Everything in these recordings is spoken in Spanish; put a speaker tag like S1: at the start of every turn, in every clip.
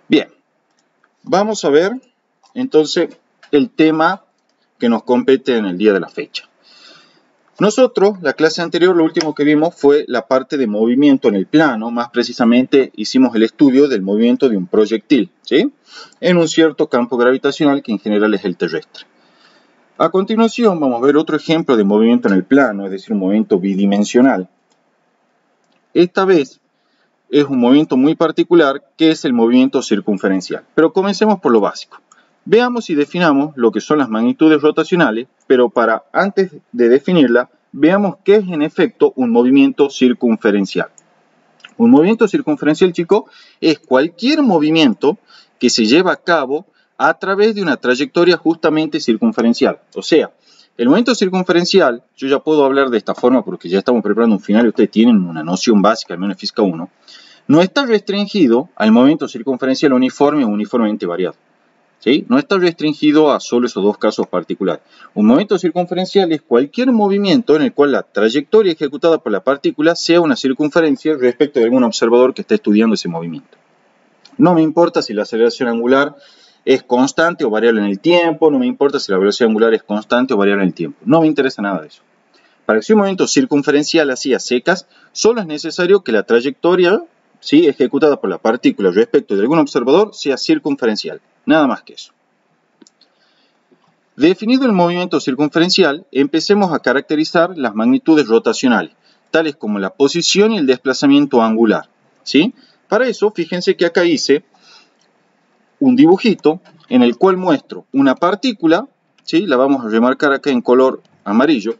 S1: Bien, vamos a ver entonces el tema que nos compete en el día de la fecha. Nosotros, la clase anterior, lo último que vimos fue la parte de movimiento en el plano, más precisamente hicimos el estudio del movimiento de un proyectil, ¿sí? En un cierto campo gravitacional que en general es el terrestre. A continuación vamos a ver otro ejemplo de movimiento en el plano, es decir, un movimiento bidimensional. Esta vez es un movimiento muy particular que es el movimiento circunferencial. Pero comencemos por lo básico. Veamos y definamos lo que son las magnitudes rotacionales, pero antes de definirla, veamos qué es en efecto un movimiento circunferencial. Un movimiento circunferencial, chicos, es cualquier movimiento que se lleva a cabo a través de una trayectoria justamente circunferencial. O sea, el movimiento circunferencial, yo ya puedo hablar de esta forma porque ya estamos preparando un final y ustedes tienen una noción básica, al menos en Física 1, no está restringido al movimiento circunferencial uniforme o uniformemente variado. ¿Sí? No está restringido a solo esos dos casos particulares. Un movimiento circunferencial es cualquier movimiento en el cual la trayectoria ejecutada por la partícula sea una circunferencia respecto de algún observador que esté estudiando ese movimiento. No me importa si la aceleración angular es constante o variable en el tiempo, no me importa si la velocidad angular es constante o variable en el tiempo. No me interesa nada de eso. Para que sea un movimiento circunferencial así a secas, solo es necesario que la trayectoria, ¿sí?, ejecutada por la partícula respecto de algún observador sea circunferencial. Nada más que eso. Definido el movimiento circunferencial, empecemos a caracterizar las magnitudes rotacionales, tales como la posición y el desplazamiento angular, ¿sí? Para eso, fíjense que acá hice un dibujito en el cual muestro una partícula, ¿sí? La vamos a remarcar acá en color amarillo,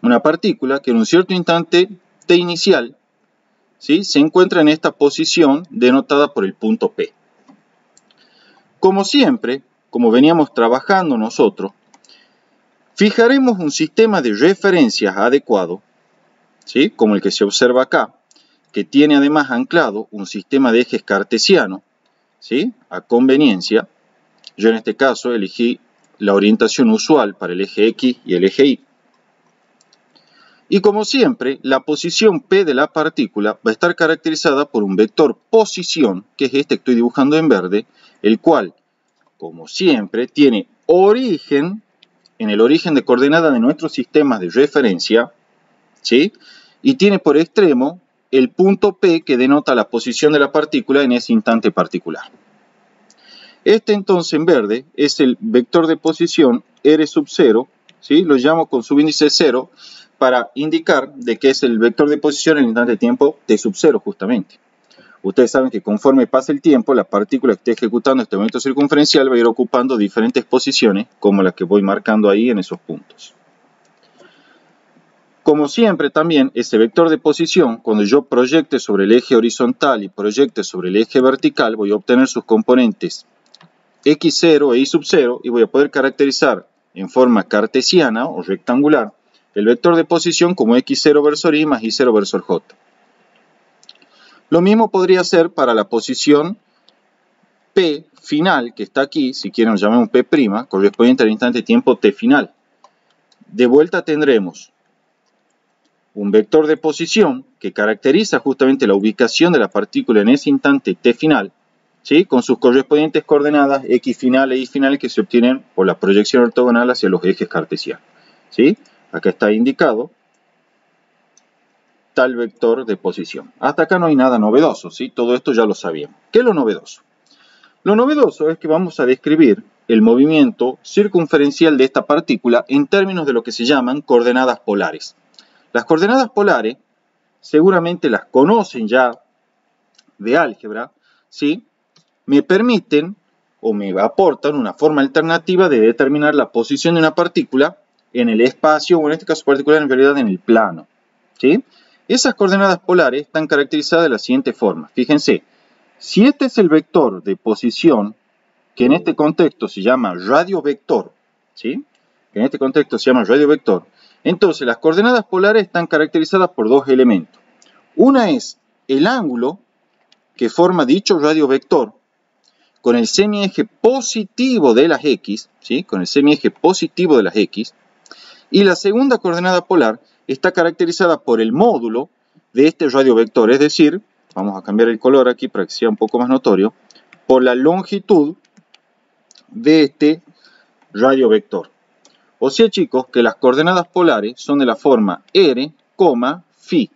S1: una partícula que en un cierto instante t inicial, ¿sí?, se encuentra en esta posición denotada por el punto P. Como siempre, como veníamos trabajando nosotros, fijaremos un sistema de referencias adecuado, ¿sí?, como el que se observa acá, que tiene además anclado un sistema de ejes cartesiano, ¿sí?, a conveniencia. Yo en este caso elegí la orientación usual para el eje X y el eje Y. Y como siempre, la posición P de la partícula va a estar caracterizada por un vector posición, que es este que estoy dibujando en verde, el cual, como siempre, tiene origen en el origen de coordenadas de nuestros sistemas de referencia, ¿sí?, y tiene por extremo el punto P que denota la posición de la partícula en ese instante particular. Este entonces en verde es el vector de posición R sub 0, ¿sí?, lo llamo con subíndice 0, para indicar de que es el vector de posición en el instante de tiempo t sub 0 justamente. Ustedes saben que conforme pasa el tiempo, la partícula que esté ejecutando este movimiento circunferencial va a ir ocupando diferentes posiciones, como las que voy marcando ahí en esos puntos. Como siempre también, ese vector de posición, cuando yo proyecte sobre el eje horizontal y proyecte sobre el eje vertical, voy a obtener sus componentes x0 e y sub 0 y voy a poder caracterizar en forma cartesiana o rectangular el vector de posición como x0 versor y más y0 versor j. Lo mismo podría ser para la posición P final, que está aquí, si quieren lo llamamos P', correspondiente al instante de tiempo t final. De vuelta tendremos un vector de posición que caracteriza justamente la ubicación de la partícula en ese instante t final, ¿sí?, con sus correspondientes coordenadas x final e y final que se obtienen por la proyección ortogonal hacia los ejes cartesianos, ¿sí? Acá está indicado tal vector de posición. Hasta acá no hay nada novedoso, ¿sí? Todo esto ya lo sabíamos. ¿Qué es lo novedoso? Lo novedoso es que vamos a describir el movimiento circunferencial de esta partícula en términos de lo que se llaman coordenadas polares. Las coordenadas polares seguramente las conocen ya de álgebra, ¿sí? Me permiten o me aportan una forma alternativa de determinar la posición de una partícula en el espacio, o en este caso particular en realidad en el plano, ¿sí? Esas coordenadas polares están caracterizadas de la siguiente forma. Fíjense, si este es el vector de posición, que en este contexto se llama radiovector, ¿sí?, que en este contexto se llama radiovector, entonces las coordenadas polares están caracterizadas por dos elementos. Una es el ángulo que forma dicho radiovector con el semieje positivo de las x, ¿sí?, con el semieje positivo de las x, y la segunda coordenada polar está caracterizada por el módulo de este radiovector, es decir, vamos a cambiar el color aquí para que sea un poco más notorio, por la longitud de este radiovector. O sea, chicos, que las coordenadas polares son de la forma r, phi,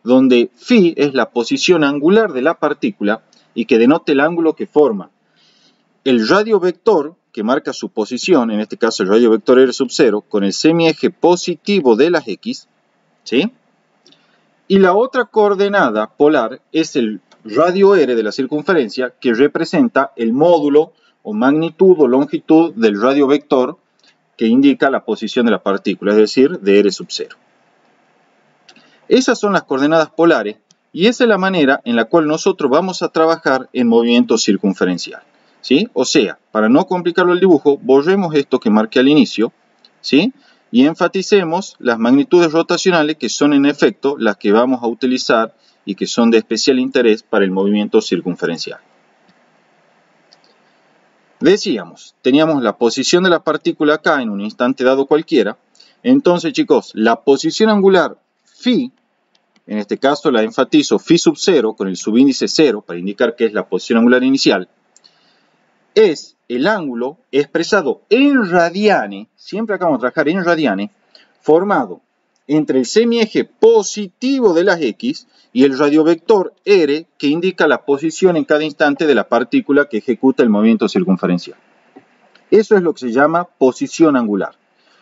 S1: donde phi es la posición angular de la partícula y que denota el ángulo que forma el radiovector que marca su posición, en este caso el radiovector r sub 0, con el semieje positivo de las x, ¿sí? Y la otra coordenada polar es el radio r de la circunferencia, que representa el módulo o magnitud o longitud del radiovector que indica la posición de la partícula, es decir, de r sub 0. Esas son las coordenadas polares y esa es la manera en la cual nosotros vamos a trabajar en movimiento circunferencial, ¿sí? O sea, para no complicarlo el dibujo, borremos esto que marqué al inicio, ¿sí? Y enfaticemos las magnitudes rotacionales que son en efecto las que vamos a utilizar y que son de especial interés para el movimiento circunferencial. Decíamos, teníamos la posición de la partícula acá en un instante dado cualquiera. Entonces, chicos, la posición angular phi, en este caso la enfatizo phi sub 0 con el subíndice 0 para indicar que es la posición angular inicial, es el ángulo expresado en radianes, siempre acá vamos a trabajar en radianes, formado entre el semieje positivo de las x y el radiovector r que indica la posición en cada instante de la partícula que ejecuta el movimiento circunferencial. Eso es lo que se llama posición angular.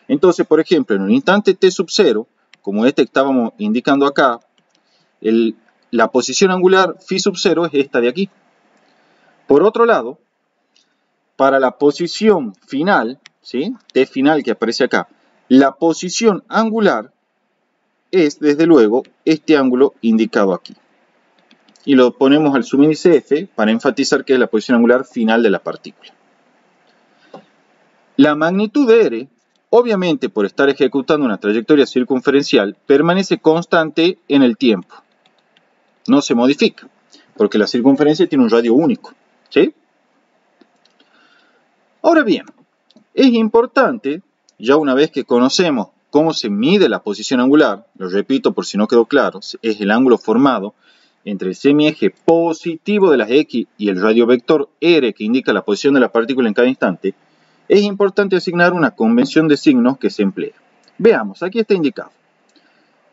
S1: Entonces, por ejemplo, en un instante t sub 0, como este que estábamos indicando acá, la posición angular phi sub 0 es esta de aquí. Por otro lado, para la posición final, ¿sí? T final que aparece acá, la posición angular es, desde luego, este ángulo indicado aquí. Y lo ponemos al subíndice F para enfatizar que es la posición angular final de la partícula. La magnitud de R, obviamente por estar ejecutando una trayectoria circunferencial, permanece constante en el tiempo. No se modifica, porque la circunferencia tiene un radio único, ¿sí? Ahora bien, es importante, ya una vez que conocemos cómo se mide la posición angular, lo repito por si no quedó claro, es el ángulo formado entre el semieje positivo de las x y el radiovector r que indica la posición de la partícula en cada instante, es importante asignar una convención de signos que se emplea. Veamos, aquí está indicado.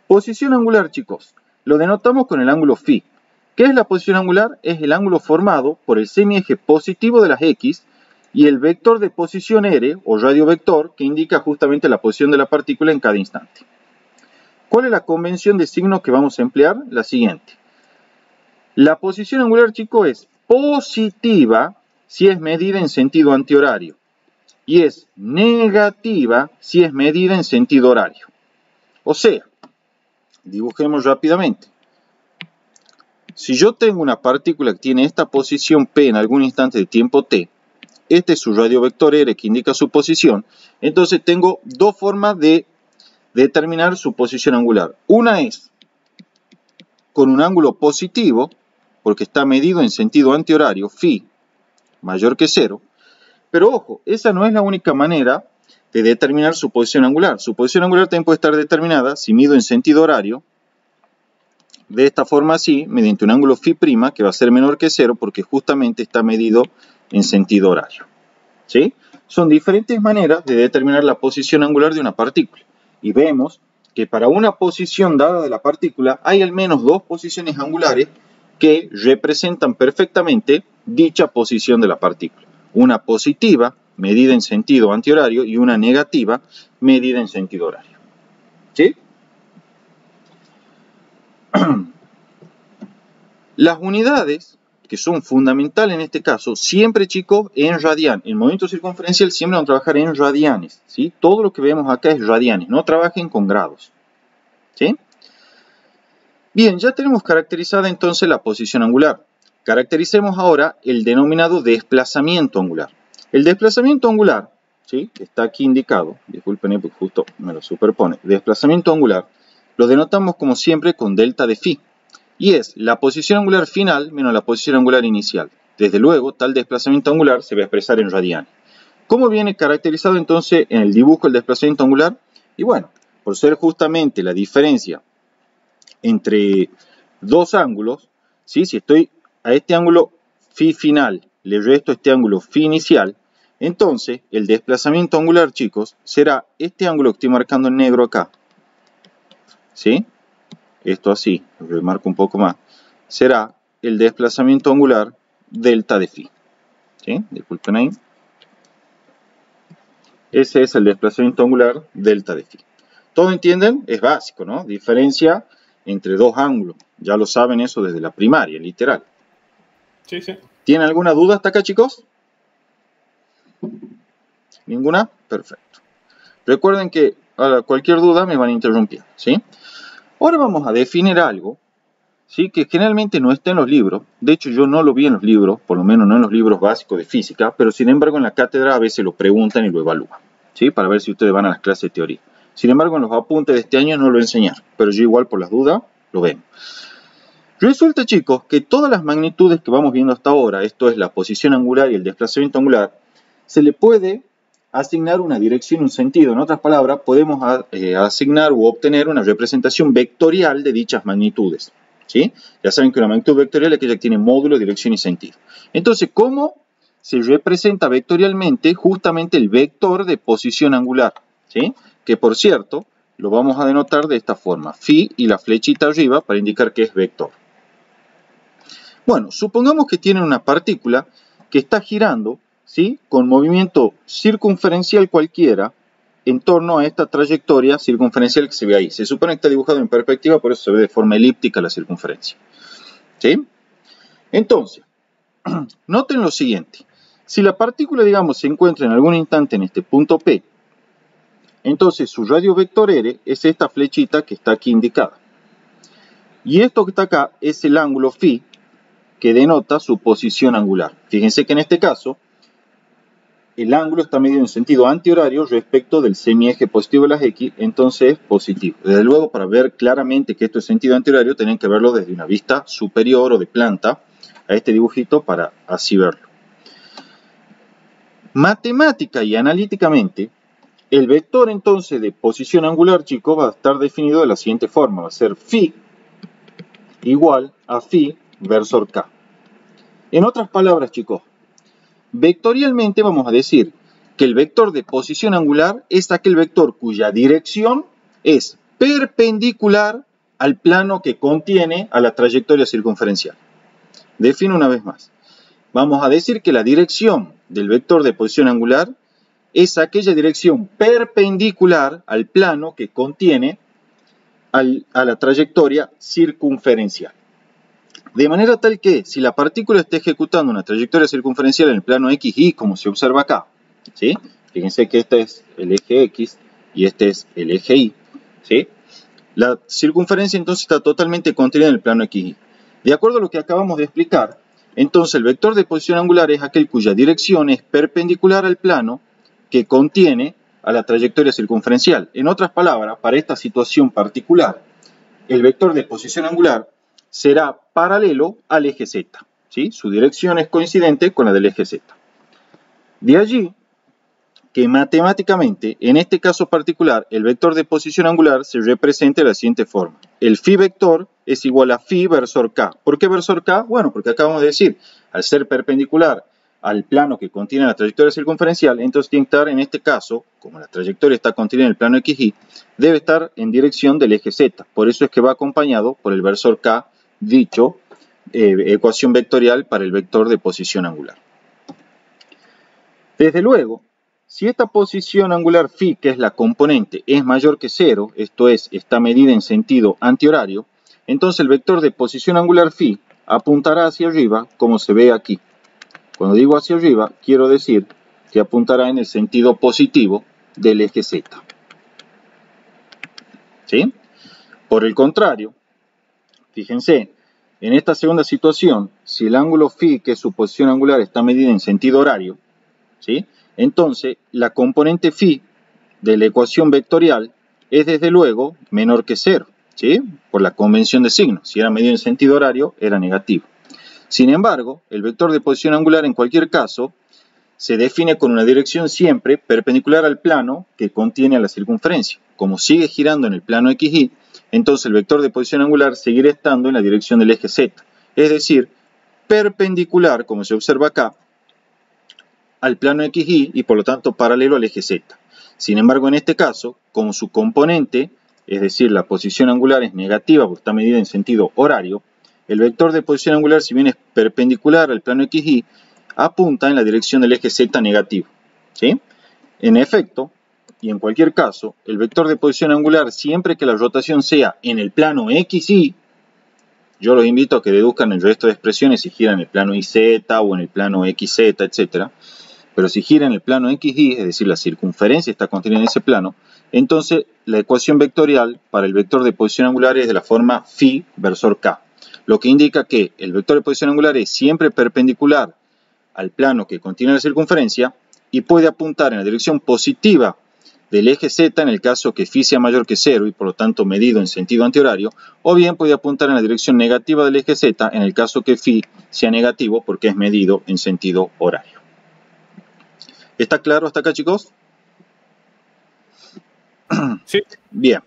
S1: Posición angular, chicos, lo denotamos con el ángulo phi. ¿Qué es la posición angular? Es el ángulo formado por el semieje positivo de las x y el vector de posición r, o radiovector, que indica justamente la posición de la partícula en cada instante. ¿Cuál es la convención de signos que vamos a emplear? La siguiente. La posición angular, chicos, es positiva si es medida en sentido antihorario y es negativa si es medida en sentido horario. O sea, dibujemos rápidamente. Si yo tengo una partícula que tiene esta posición P en algún instante de tiempo T, este es su radiovector R que indica su posición, entonces tengo dos formas de determinar su posición angular. Una es con un ángulo positivo, porque está medido en sentido antihorario, phi mayor que 0, pero ojo, esa no es la única manera de determinar su posición angular. Su posición angular también puede estar determinada, si mido en sentido horario, de esta forma así, mediante un ángulo phi', que va a ser menor que 0, porque justamente está medido en sentido horario. ¿Sí? Son diferentes maneras de determinar la posición angular de una partícula. Y vemos que para una posición dada de la partícula hay al menos dos posiciones angulares que representan perfectamente dicha posición de la partícula. Una positiva, medida en sentido antihorario, y una negativa, medida en sentido horario. ¿Sí? Las unidades que son fundamentales en este caso, siempre, chicos, en radianes. En movimiento circunferencial siempre vamos a trabajar en radianes, ¿sí? Todo lo que vemos acá es radianes, no trabajen con grados, ¿sí? Bien, ya tenemos caracterizada entonces la posición angular. Caractericemos ahora el denominado desplazamiento angular. El desplazamiento angular, ¿sí? Que está aquí indicado, disculpen porque justo me lo superpone. Desplazamiento angular lo denotamos como siempre con delta de phi. Y es la posición angular final menos la posición angular inicial. Desde luego, tal desplazamiento angular se va a expresar en radianes. ¿Cómo viene caracterizado entonces en el dibujo el desplazamiento angular? Y bueno, por ser justamente la diferencia entre dos ángulos, ¿sí? Si estoy a este ángulo phi final le resto este ángulo φ inicial, entonces el desplazamiento angular, chicos, será este ángulo que estoy marcando en negro acá. ¿Sí? Esto así, lo remarco un poco más. Será el desplazamiento angular delta de φ. ¿Sí? Disculpen ahí. Ese es el desplazamiento angular delta de φ. ¿Todo entienden? Es básico, ¿no? Diferencia entre dos ángulos. Ya lo saben eso desde la primaria, literal.
S2: Sí, sí.
S1: ¿Tienen alguna duda hasta acá, chicos? ¿Ninguna? Perfecto. Recuerden que a cualquier duda me van a interrumpir, ¿sí? Ahora vamos a definir algo, ¿sí? Que generalmente no está en los libros. De hecho, yo no lo vi en los libros, por lo menos no en los libros básicos de física, pero sin embargo en la cátedra a veces lo preguntan y lo evalúan, ¿sí? Para ver si ustedes van a las clases de teoría. Sin embargo, en los apuntes de este año no lo enseñaron, pero yo igual por las dudas lo vemos. Resulta, chicos, que todas las magnitudes que vamos viendo hasta ahora, esto es la posición angular y el desplazamiento angular, se le puede asignar una dirección y un sentido. En otras palabras, podemos asignar u obtener una representación vectorial de dichas magnitudes, ¿sí? Ya saben que una magnitud vectorial es aquella que tiene módulo, dirección y sentido. Entonces, ¿cómo se representa vectorialmente justamente el vector de posición angular? ¿Sí? Que por cierto, lo vamos a denotar de esta forma, φ y la flechita arriba para indicar que es vector. Bueno, supongamos que tienen una partícula que está girando, ¿sí? Con movimiento circunferencial cualquiera en torno a esta trayectoria circunferencial que se ve ahí. Se supone que está dibujado en perspectiva, por eso se ve de forma elíptica la circunferencia. ¿Sí? Entonces, noten lo siguiente. Si la partícula, digamos, se encuentra en algún instante en este punto P, entonces su radio vector R es esta flechita que está aquí indicada. Y esto que está acá es el ángulo φ que denota su posición angular. Fíjense que en este caso, el ángulo está medido en sentido antihorario respecto del semieje positivo de las X, entonces positivo. Desde luego, para ver claramente que esto es sentido antihorario, tienen que verlo desde una vista superior o de planta a este dibujito para así verlo. Matemática y analíticamente, el vector entonces de posición angular, chicos, va a estar definido de la siguiente forma. Va a ser φ igual a φ versor K. En otras palabras, chicos, vectorialmente vamos a decir que el vector de posición angular es aquel vector cuya dirección es perpendicular al plano que contiene a la trayectoria circunferencial. Defino una vez más. Vamos a decir que la dirección del vector de posición angular es aquella dirección perpendicular al plano que contiene a la trayectoria circunferencial. De manera tal que, si la partícula está ejecutando una trayectoria circunferencial en el plano XY, como se observa acá, ¿sí? Fíjense que este es el eje X y este es el eje Y, ¿sí? La circunferencia entonces está totalmente contenida en el plano XY. De acuerdo a lo que acabamos de explicar, entonces el vector de posición angular es aquel cuya dirección es perpendicular al plano que contiene a la trayectoria circunferencial. En otras palabras, para esta situación particular, el vector de posición angular será paralelo al eje Z, ¿sí? Su dirección es coincidente con la del eje Z. De allí que matemáticamente, en este caso particular, el vector de posición angular se representa de la siguiente forma. El φ vector es igual a φ versor K. ¿Por qué versor K? Bueno, porque acabamos de decir, al ser perpendicular al plano que contiene la trayectoria circunferencial, entonces tiene que estar en este caso, como la trayectoria está contenida en el plano XY, debe estar en dirección del eje Z. Por eso es que va acompañado por el versor K, dicho ecuación vectorial para el vector de posición angular. Desde luego, si esta posición angular φ, que es la componente, es mayor que 0, esto es, está medida en sentido antihorario, entonces el vector de posición angular φ apuntará hacia arriba, como se ve aquí. Cuando digo hacia arriba, quiero decir que apuntará en el sentido positivo del eje Z. ¿Sí? Por el contrario, fíjense, en esta segunda situación, si el ángulo φ, que es su posición angular, está medida en sentido horario, ¿sí? Entonces la componente φ de la ecuación vectorial es desde luego menor que 0, ¿sí? Por la convención de signos. Si era medido en sentido horario, era negativo. Sin embargo, el vector de posición angular en cualquier caso se define con una dirección siempre perpendicular al plano que contiene a la circunferencia. Como sigue girando en el plano XY, entonces el vector de posición angular seguirá estando en la dirección del eje Z, es decir, perpendicular, como se observa acá, al plano XY y por lo tanto paralelo al eje Z. Sin embargo, en este caso, como su componente, es decir, la posición angular es negativa porque está medida en sentido horario, el vector de posición angular, si bien es perpendicular al plano XY, apunta en la dirección del eje Z negativo. ¿Sí? En efecto, y en cualquier caso, el vector de posición angular, siempre que la rotación sea en el plano XY, yo los invito a que deduzcan el resto de expresiones si gira en el plano YZ o en el plano XZ, etc. Pero si gira en el plano XY, es decir, la circunferencia está contenida en ese plano, entonces la ecuación vectorial para el vector de posición angular es de la forma phi versor k, lo que indica que el vector de posición angular es siempre perpendicular al plano que contiene la circunferencia y puede apuntar en la dirección positiva del eje Z en el caso que phi sea mayor que 0 y por lo tanto medido en sentido antihorario, o bien puede apuntar en la dirección negativa del eje Z en el caso que phi sea negativo porque es medido en sentido horario. ¿Está claro hasta acá, chicos?
S2: Sí.
S1: Bien.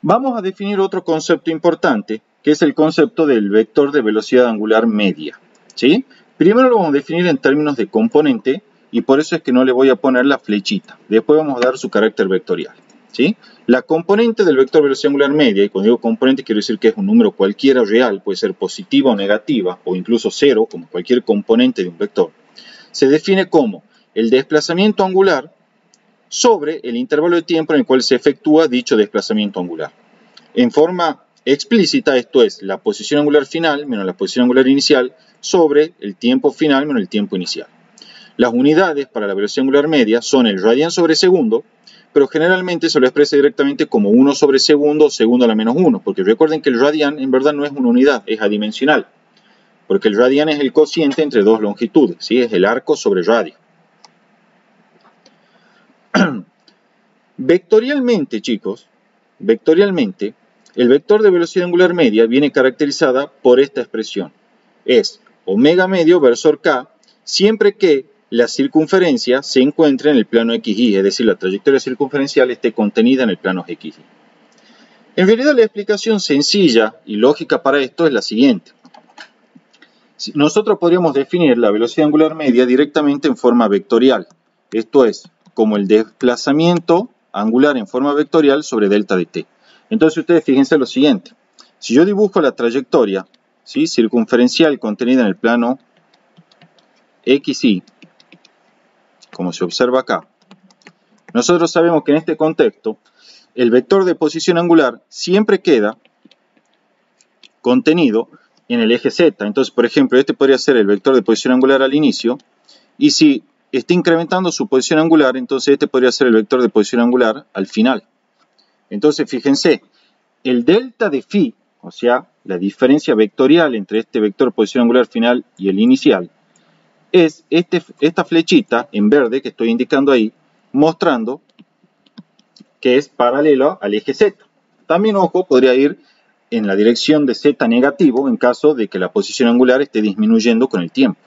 S1: Vamos a definir otro concepto importante, que es el concepto del vector de velocidad angular media. ¿Sí? Primero lo vamos a definir en términos de componente, y por eso es que no le voy a poner la flechita. Después vamos a dar su carácter vectorial. ¿Sí? La componente del vector de velocidad angular media, y cuando digo componente quiero decir que es un número cualquiera real, puede ser positiva o negativa, o incluso cero, como cualquier componente de un vector, se define como el desplazamiento angular sobre el intervalo de tiempo en el cual se efectúa dicho desplazamiento angular. En forma explícita, esto es la posición angular final menos la posición angular inicial sobre el tiempo final menos el tiempo inicial. Las unidades para la velocidad angular media son el radian sobre segundo, pero generalmente se lo expresa directamente como 1 sobre segundo o segundo a la menos 1, porque recuerden que el radian en verdad no es una unidad, es adimensional, porque el radian es el cociente entre dos longitudes, ¿sí? Es el arco sobre radio. Vectorialmente, chicos, vectorialmente, el vector de velocidad angular media viene caracterizada por esta expresión. Es omega medio versor k, siempre que la circunferencia se encuentre en el plano XY, es decir, la trayectoria circunferencial esté contenida en el plano XY. En realidad, la explicación sencilla y lógica para esto es la siguiente. Nosotros podríamos definir la velocidad angular media directamente en forma vectorial. Esto es, como el desplazamiento angular en forma vectorial sobre delta de t. Entonces ustedes fíjense lo siguiente. Si yo dibujo la trayectoria, ¿sí?, circunferencial contenida en el plano XY, como se observa acá, nosotros sabemos que en este contexto el vector de posición angular siempre queda contenido en el eje Z. Entonces, por ejemplo, este podría ser el vector de posición angular al inicio, y si está incrementando su posición angular, entonces este podría ser el vector de posición angular al final. Entonces, fíjense, el delta de phi, o sea, la diferencia vectorial entre este vector de posición angular final y el inicial, es esta flechita en verde que estoy indicando ahí, mostrando que es paralelo al eje Z. También, ojo, podría ir en la dirección de Z negativo en caso de que la posición angular esté disminuyendo con el tiempo.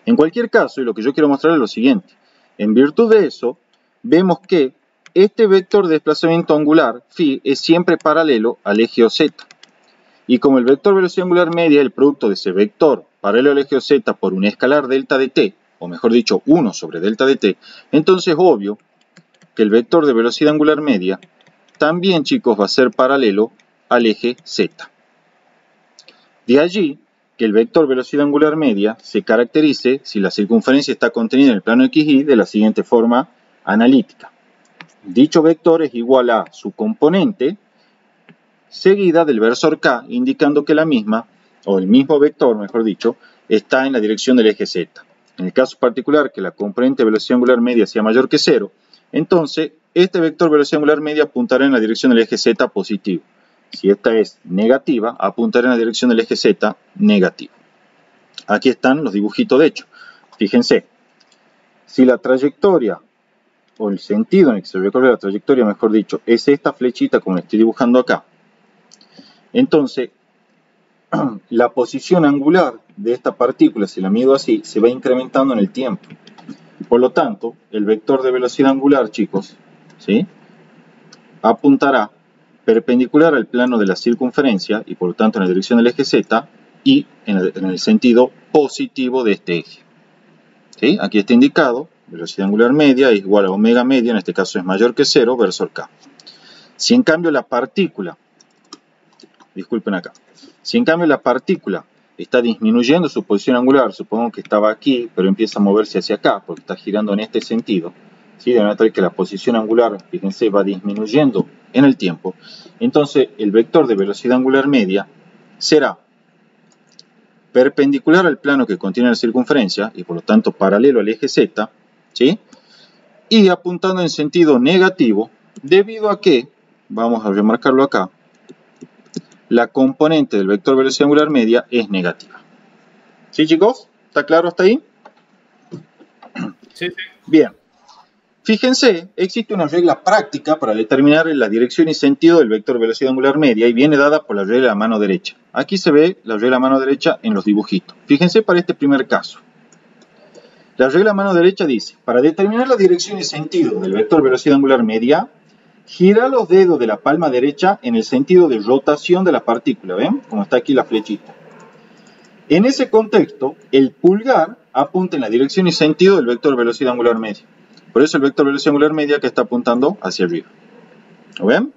S1: En cualquier caso, y lo que yo quiero mostrar es lo siguiente. En virtud de eso, vemos que este vector de desplazamiento angular, phi, es siempre paralelo al eje OZ. Y como el vector velocidad angular media es el producto de ese vector paralelo al eje OZ por un escalar delta de t, o mejor dicho, 1 sobre delta de t, entonces es obvio que el vector de velocidad angular media también, chicos, va a ser paralelo al eje Z. De allí que el vector velocidad angular media se caracterice, si la circunferencia está contenida en el plano XY, de la siguiente forma analítica. Dicho vector es igual a su componente seguida del versor k, indicando que la misma, o el mismo vector, mejor dicho, está en la dirección del eje Z. En el caso particular que la componente de velocidad angular media sea mayor que 0, entonces este vector velocidad angular media apuntará en la dirección del eje Z positivo. Si esta es negativa, apuntará en la dirección del eje Z negativo. Aquí están los dibujitos de hecho. Fíjense, si la trayectoria, o el sentido en el que se recorre la trayectoria, mejor dicho, es esta flechita como la estoy dibujando acá, entonces la posición angular de esta partícula, si la mido así, se va incrementando en el tiempo. Por lo tanto, el vector de velocidad angular, chicos, ¿sí?, apuntará perpendicular al plano de la circunferencia y por lo tanto en la dirección del eje Z y en el sentido positivo de este eje. ¿Sí? Aquí está indicado, velocidad angular media es igual a omega media, en este caso es mayor que 0, versor K. Si en cambio la partícula, disculpen acá, si en cambio la partícula está disminuyendo su posición angular, supongo que estaba aquí, pero empieza a moverse hacia acá, porque está girando en este sentido, ¿sí? De manera tal que la posición angular, fíjense, va disminuyendo en el tiempo. Entonces, el vector de velocidad angular media será perpendicular al plano que contiene la circunferencia, y por lo tanto paralelo al eje Z, ¿sí? Y apuntando en sentido negativo, debido a que, vamos a remarcarlo acá, la componente del vector velocidad angular media es negativa. ¿Sí, chicos? ¿Está claro hasta ahí?
S2: Sí.
S1: Bien. Fíjense, existe una regla práctica para determinar la dirección y sentido del vector velocidad angular media y viene dada por la regla de la mano derecha. Aquí se ve la regla de la mano derecha en los dibujitos. Fíjense para este primer caso. La regla de la mano derecha dice, para determinar la dirección y sentido del vector velocidad angular media, gira los dedos de la palma derecha en el sentido de rotación de la partícula. ¿Ven? Como está aquí la flechita. En ese contexto, el pulgar apunta en la dirección y sentido del vector velocidad angular media. Por eso el vector velocidad angular media que está apuntando hacia arriba. ¿Lo ven?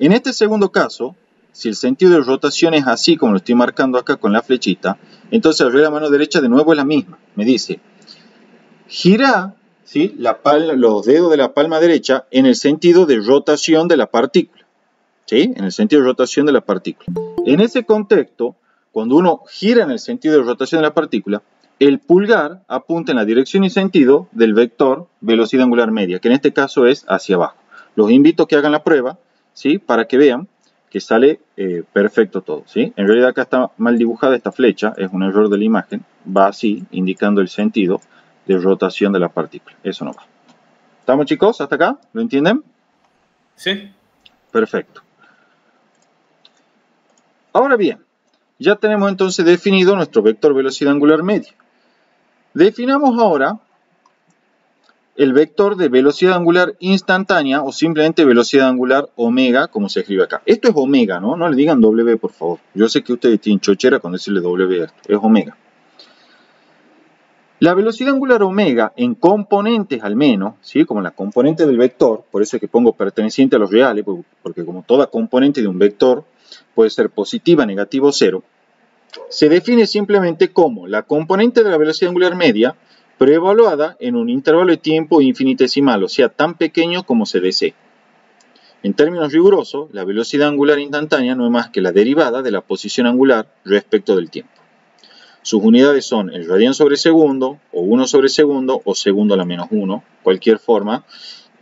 S1: En este segundo caso, si el sentido de rotación es así como lo estoy marcando acá con la flechita, entonces la regla de la mano derecha de nuevo es la misma. Me dice, gira, ¿sí?, los dedos de la palma derecha en el sentido de rotación de la partícula. ¿Sí? En el sentido de rotación de la partícula. En ese contexto, cuando uno gira en el sentido de rotación de la partícula, el pulgar apunta en la dirección y sentido del vector velocidad angular media, que en este caso es hacia abajo. Los invito a que hagan la prueba, ¿sí?, para que vean que sale perfecto todo, ¿sí? En realidad acá está mal dibujada esta flecha, es un error de la imagen, va así, indicando el sentido de rotación de la partícula. Eso no va. ¿Estamos, chicos? ¿Hasta acá? ¿Lo entienden?
S2: Sí.
S1: Perfecto. Ahora bien, ya tenemos entonces definido nuestro vector velocidad angular media. Definamos ahora el vector de velocidad angular instantánea o simplemente velocidad angular omega, como se escribe acá. Esto es omega, ¿no? No le digan W, por favor. Yo sé que ustedes tienen chochera con decirle W a esto. Es omega. La velocidad angular omega en componentes al menos, ¿sí?, como la componente del vector, por eso es que pongo perteneciente a los reales, porque como toda componente de un vector puede ser positiva, negativa o cero, se define simplemente como la componente de la velocidad angular media, pero evaluada en un intervalo de tiempo infinitesimal, o sea, tan pequeño como se desee. En términos rigurosos, la velocidad angular instantánea no es más que la derivada de la posición angular respecto del tiempo. Sus unidades son el radián sobre segundo, o 1 sobre segundo, o segundo a la menos 1. Cualquier forma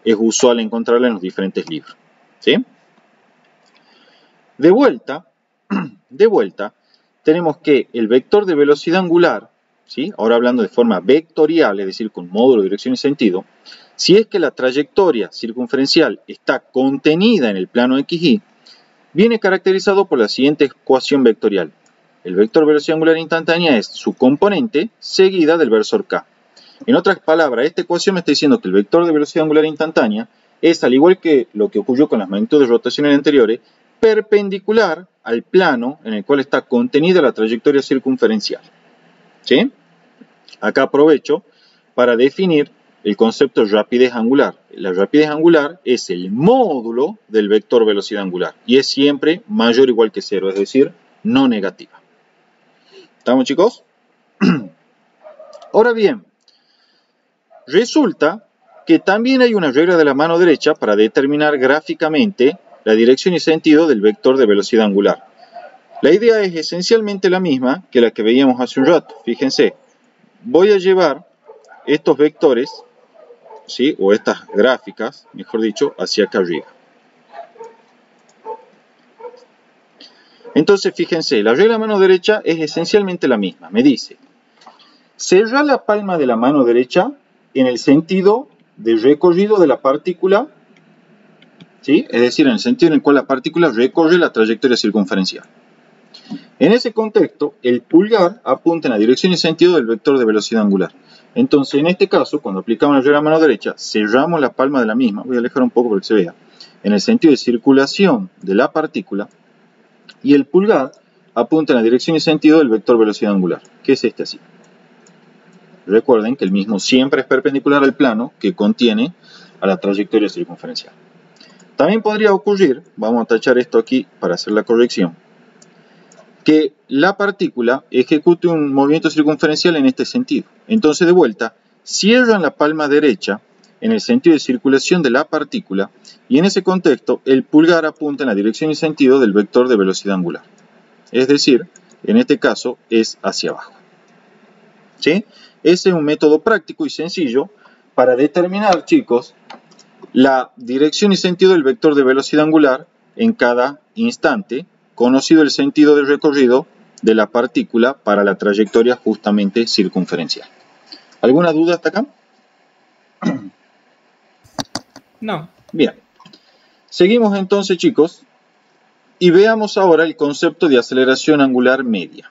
S1: es usual encontrarla en los diferentes libros. ¿Sí? De vuelta, tenemos que el vector de velocidad angular, ¿sí?, ahora hablando de forma vectorial, es decir, con módulo, dirección y sentido, si es que la trayectoria circunferencial está contenida en el plano XY, viene caracterizado por la siguiente ecuación vectorial. El vector velocidad angular instantánea es su componente seguida del versor K. En otras palabras, esta ecuación me está diciendo que el vector de velocidad angular instantánea es, al igual que lo que ocurrió con las magnitudes de rotación anteriores, perpendicular al plano en el cual está contenida la trayectoria circunferencial. ¿Sí? Acá aprovecho para definir el concepto de rapidez angular. La rapidez angular es el módulo del vector velocidad angular y es siempre mayor o igual que 0, es decir, no negativa. ¿Estamos, chicos? Ahora bien, resulta que también hay una regla de la mano derecha para determinar gráficamente la dirección y sentido del vector de velocidad angular. La idea es esencialmente la misma que la que veíamos hace un rato. Fíjense, voy a llevar estos vectores, ¿sí?, o estas gráficas, mejor dicho, hacia acá arriba. Entonces, fíjense, la regla de la mano derecha es esencialmente la misma. Me dice, cerrar la palma de la mano derecha en el sentido de recorrido de la partícula, ¿sí?, es decir, en el sentido en el cual la partícula recorre la trayectoria circunferencial. En ese contexto, el pulgar apunta en la dirección y sentido del vector de velocidad angular. Entonces, en este caso, cuando aplicamos la regla de la mano derecha, cerramos la palma de la misma, voy a alejar un poco para que se vea, en el sentido de circulación de la partícula, y el pulgar apunta en la dirección y sentido del vector velocidad angular, que es este así. Recuerden que el mismo siempre es perpendicular al plano que contiene a la trayectoria circunferencial. También podría ocurrir, vamos a tachar esto aquí para hacer la corrección, que la partícula ejecute un movimiento circunferencial en este sentido. Entonces, de vuelta, cierran la palma derecha en el sentido de circulación de la partícula y en ese contexto el pulgar apunta en la dirección y sentido del vector de velocidad angular. Es decir, en este caso es hacia abajo. ¿Sí? Ese es un método práctico y sencillo para determinar, chicos, la dirección y sentido del vector de velocidad angular en cada instante, conocido el sentido de recorrido de la partícula para la trayectoria justamente circunferencial. ¿Alguna duda hasta acá?
S2: No.
S1: Bien. Seguimos entonces, chicos, y veamos ahora el concepto de aceleración angular media.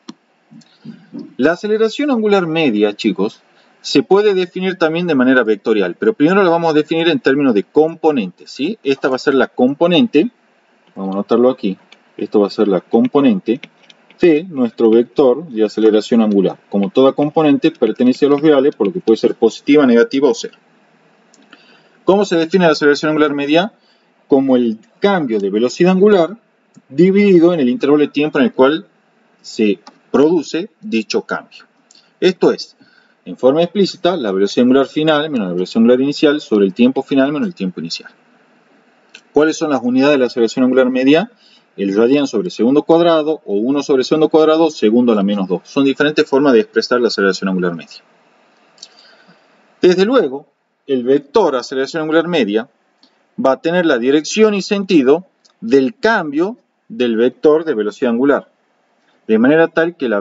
S1: La aceleración angular media, chicos, se puede definir también de manera vectorial, pero primero la vamos a definir en términos de componentes, ¿sí? Esta va a ser la componente, vamos a anotarlo aquí, esto va a ser la componente de nuestro vector de aceleración angular. Como toda componente pertenece a los reales, por lo que puede ser positiva, negativa o cero. ¿Cómo se define la aceleración angular media? Como el cambio de velocidad angular dividido en el intervalo de tiempo en el cual se produce dicho cambio. Esto es, en forma explícita, la velocidad angular final menos la velocidad angular inicial sobre el tiempo final menos el tiempo inicial. ¿Cuáles son las unidades de la aceleración angular media? El radian sobre segundo cuadrado o 1 sobre segundo cuadrado, segundo a la menos 2. Son diferentes formas de expresar la aceleración angular media. Desde luego, el vector aceleración angular media va a tener la dirección y sentido del cambio del vector de velocidad angular. De manera tal que la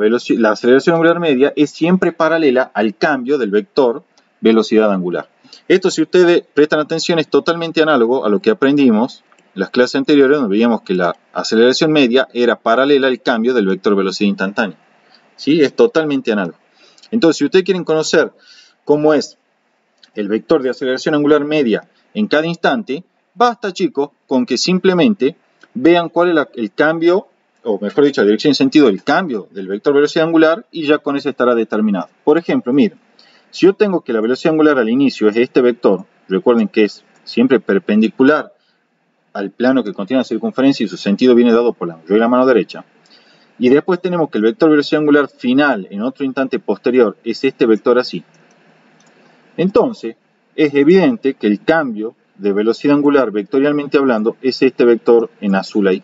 S1: aceleración angular media es siempre paralela al cambio del vector velocidad angular. Esto, si ustedes prestan atención, es totalmente análogo a lo que aprendimos en las clases anteriores, donde veíamos que la aceleración media era paralela al cambio del vector velocidad instantánea. ¿Sí? Es totalmente análogo. Entonces, si ustedes quieren conocer cómo es el vector de aceleración angular media en cada instante, basta, chicos, con que simplemente vean cuál es el cambio, o mejor dicho, la dirección y sentido del cambio del vector velocidad angular y ya con eso estará determinado. Por ejemplo, miren, si yo tengo que la velocidad angular al inicio es este vector, recuerden que es siempre perpendicular al plano que contiene la circunferencia y su sentido viene dado por la regla mano derecha, y después tenemos que el vector velocidad angular final en otro instante posterior es este vector así. Entonces, es evidente que el cambio de velocidad angular vectorialmente hablando es este vector en azul ahí.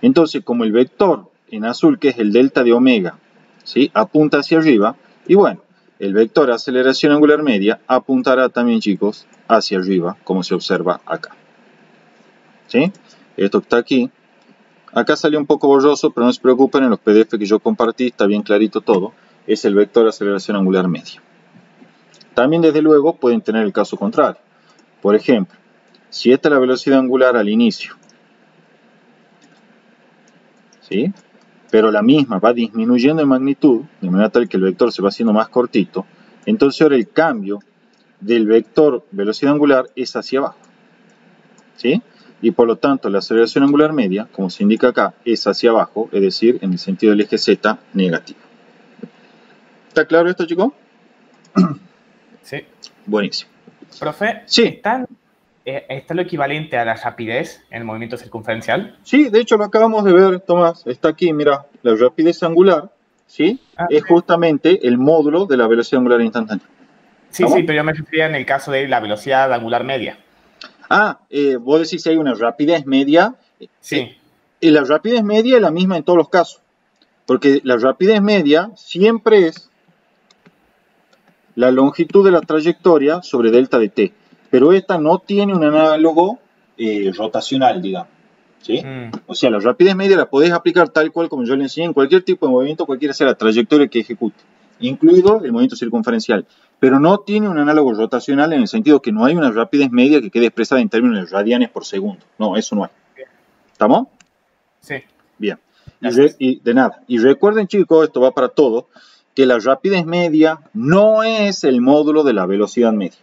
S1: Entonces, como el vector en azul, que es el delta de omega, ¿sí?, apunta hacia arriba, y bueno, el vector aceleración angular media apuntará también, chicos, hacia arriba, como se observa acá. ¿Sí? Esto está aquí. Acá salió un poco borroso, pero no se preocupen, en los PDF que yo compartí está bien clarito todo. Es el vector aceleración angular media. También, desde luego, pueden tener el caso contrario. Por ejemplo, si esta es la velocidad angular al inicio, ¿sí?, pero la misma va disminuyendo en magnitud, de manera tal que el vector se va haciendo más cortito, entonces ahora el cambio del vector velocidad angular es hacia abajo. ¿Sí? Y por lo tanto la aceleración angular media, como se indica acá, es hacia abajo, es decir, en el sentido del eje Z negativo. ¿Está claro esto, chicos?
S2: Sí.
S1: Buenísimo.
S2: Profe,
S1: Sí.
S2: ¿está lo equivalente a la rapidez en el movimiento circunferencial?
S1: Sí, de hecho lo acabamos de ver, Tomás. Está aquí, mira, la rapidez angular, ¿sí? Es justamente el módulo de la velocidad angular instantánea.
S2: Sí, sí, pero yo me refería en el caso de la velocidad angular media.
S1: Vos decís si hay una rapidez media.
S2: Sí.
S1: La rapidez media es la misma en todos los casos. Porque la rapidez media siempre es la longitud de la trayectoria sobre delta de t. Pero esta no tiene un análogo rotacional, digamos. ¿Sí? O sea, la rapidez media la podés aplicar tal cual como yo le enseñé en cualquier tipo de movimiento, cualquiera sea la trayectoria que ejecute, incluido el movimiento circunferencial. Pero no tiene un análogo rotacional en el sentido que no hay una rapidez media que quede expresada en términos de radianes por segundo. No, eso no hay. ¿Estamos?
S2: Sí.
S1: Bien. Y de nada. Y recuerden, chicos, esto va para todos, que la rapidez media no es el módulo de la velocidad media.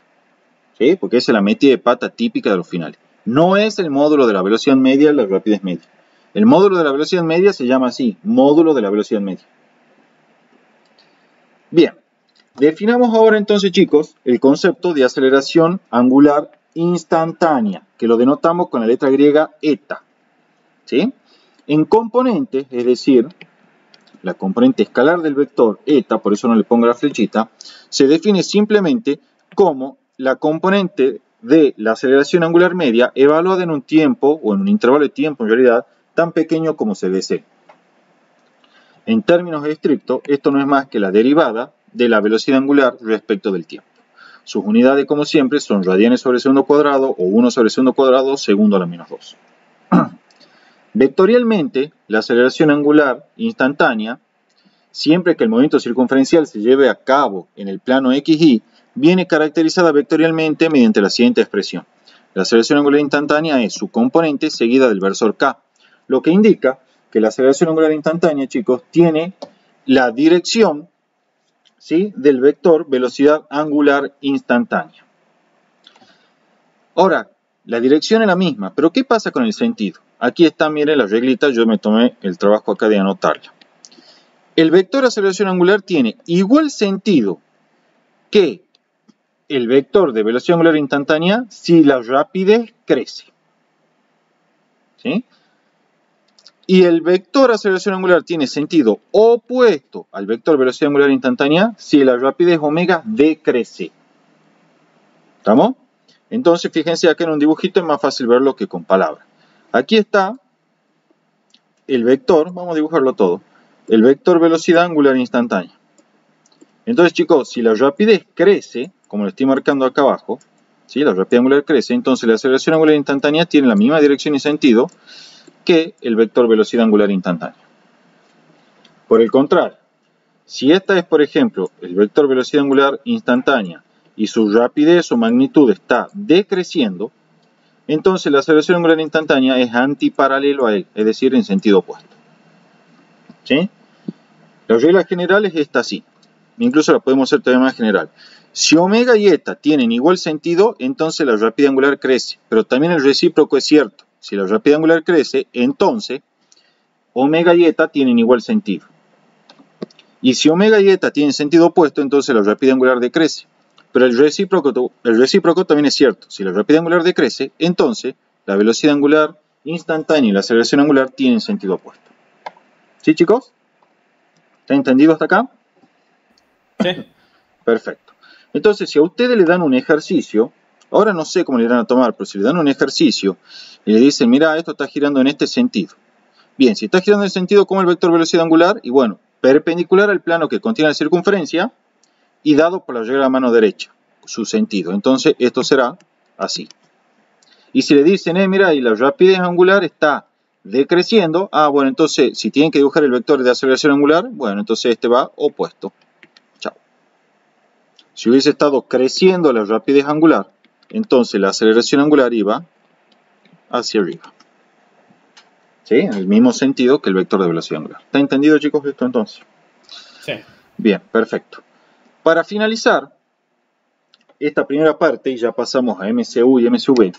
S1: ¿Sí? Porque esa es la metida de pata típica de los finales. No es el módulo de la velocidad media la rapidez media. El módulo de la velocidad media se llama así, módulo de la velocidad media. Bien. Definamos ahora entonces, chicos, el concepto de aceleración angular instantánea, que lo denotamos con la letra griega eta. ¿Sí? En componente, es decir, la componente escalar del vector eta, por eso no le pongo la flechita, se define simplemente como la componente de la aceleración angular media evaluada en un tiempo, o en un intervalo de tiempo en realidad, tan pequeño como se desee. En términos estrictos, esto no es más que la derivada de la velocidad angular respecto del tiempo. Sus unidades, como siempre, son radianes sobre segundo cuadrado o 1 sobre segundo cuadrado segundo a la menos 2. Vectorialmente, la aceleración angular instantánea, siempre que el movimiento circunferencial se lleve a cabo en el plano XY, viene caracterizada vectorialmente mediante la siguiente expresión. La aceleración angular instantánea es su componente seguida del versor K, lo que indica que la aceleración angular instantánea, chicos, tiene la dirección, ¿sí?, del vector velocidad angular instantánea. Ahora, la dirección es la misma, pero ¿qué pasa con el sentido? Aquí está, miren la reglita, yo me tomé el trabajo acá de anotarla. El vector aceleración angular tiene igual sentido que el vector de velocidad angular instantánea si la rapidez crece. ¿Sí? Y el vector aceleración angular tiene sentido opuesto al vector velocidad angular instantánea si la rapidez omega decrece. ¿Estamos? Entonces, fíjense acá en un dibujito, es más fácil verlo que con palabras. Aquí está el vector, vamos a dibujarlo todo, el vector velocidad angular instantánea. Entonces, chicos, si la rapidez crece, como lo estoy marcando acá abajo, ¿sí?, la rapidez angular crece, entonces la aceleración angular instantánea tiene la misma dirección y sentido que el vector velocidad angular instantánea. Por el contrario, si esta es, por ejemplo, el vector velocidad angular instantánea y su rapidez o magnitud está decreciendo, entonces la aceleración angular instantánea es antiparalelo a él, es decir, en sentido opuesto. ¿Sí? La regla general es esta así. Incluso la podemos hacer todavía más general. Si omega y eta tienen igual sentido, entonces la rapidez angular crece. Pero también el recíproco es cierto. Si la rapidez angular crece, entonces omega y eta tienen igual sentido. Y si omega y eta tienen sentido opuesto, entonces la rapidez angular decrece. Pero el recíproco también es cierto. Si la rapidez angular decrece, entonces la velocidad angular instantánea y la aceleración angular tienen sentido opuesto. ¿Sí, chicos? ¿Está entendido hasta acá?
S2: Sí.
S1: Perfecto. Entonces, si a ustedes le dan un ejercicio, ahora no sé cómo le van a tomar, pero si le dan un ejercicio y le dicen, mira, esto está girando en este sentido. Bien, si está girando en el sentido como el vector velocidad angular, y bueno, perpendicular al plano que contiene la circunferencia y dado por la regla de la mano derecha, su sentido. Entonces, esto será así. Y si le dicen, mira, y la rapidez angular está decreciendo, bueno, entonces, si tienen que dibujar el vector de aceleración angular, bueno, entonces este va opuesto. Chao. Si hubiese estado creciendo la rapidez angular, entonces la aceleración angular iba hacia arriba. ¿Sí? En el mismo sentido que el vector de velocidad angular. ¿Está entendido, chicos, esto entonces?
S2: Sí.
S1: Bien, perfecto. Para finalizar esta primera parte, y ya pasamos a MCU y MCV,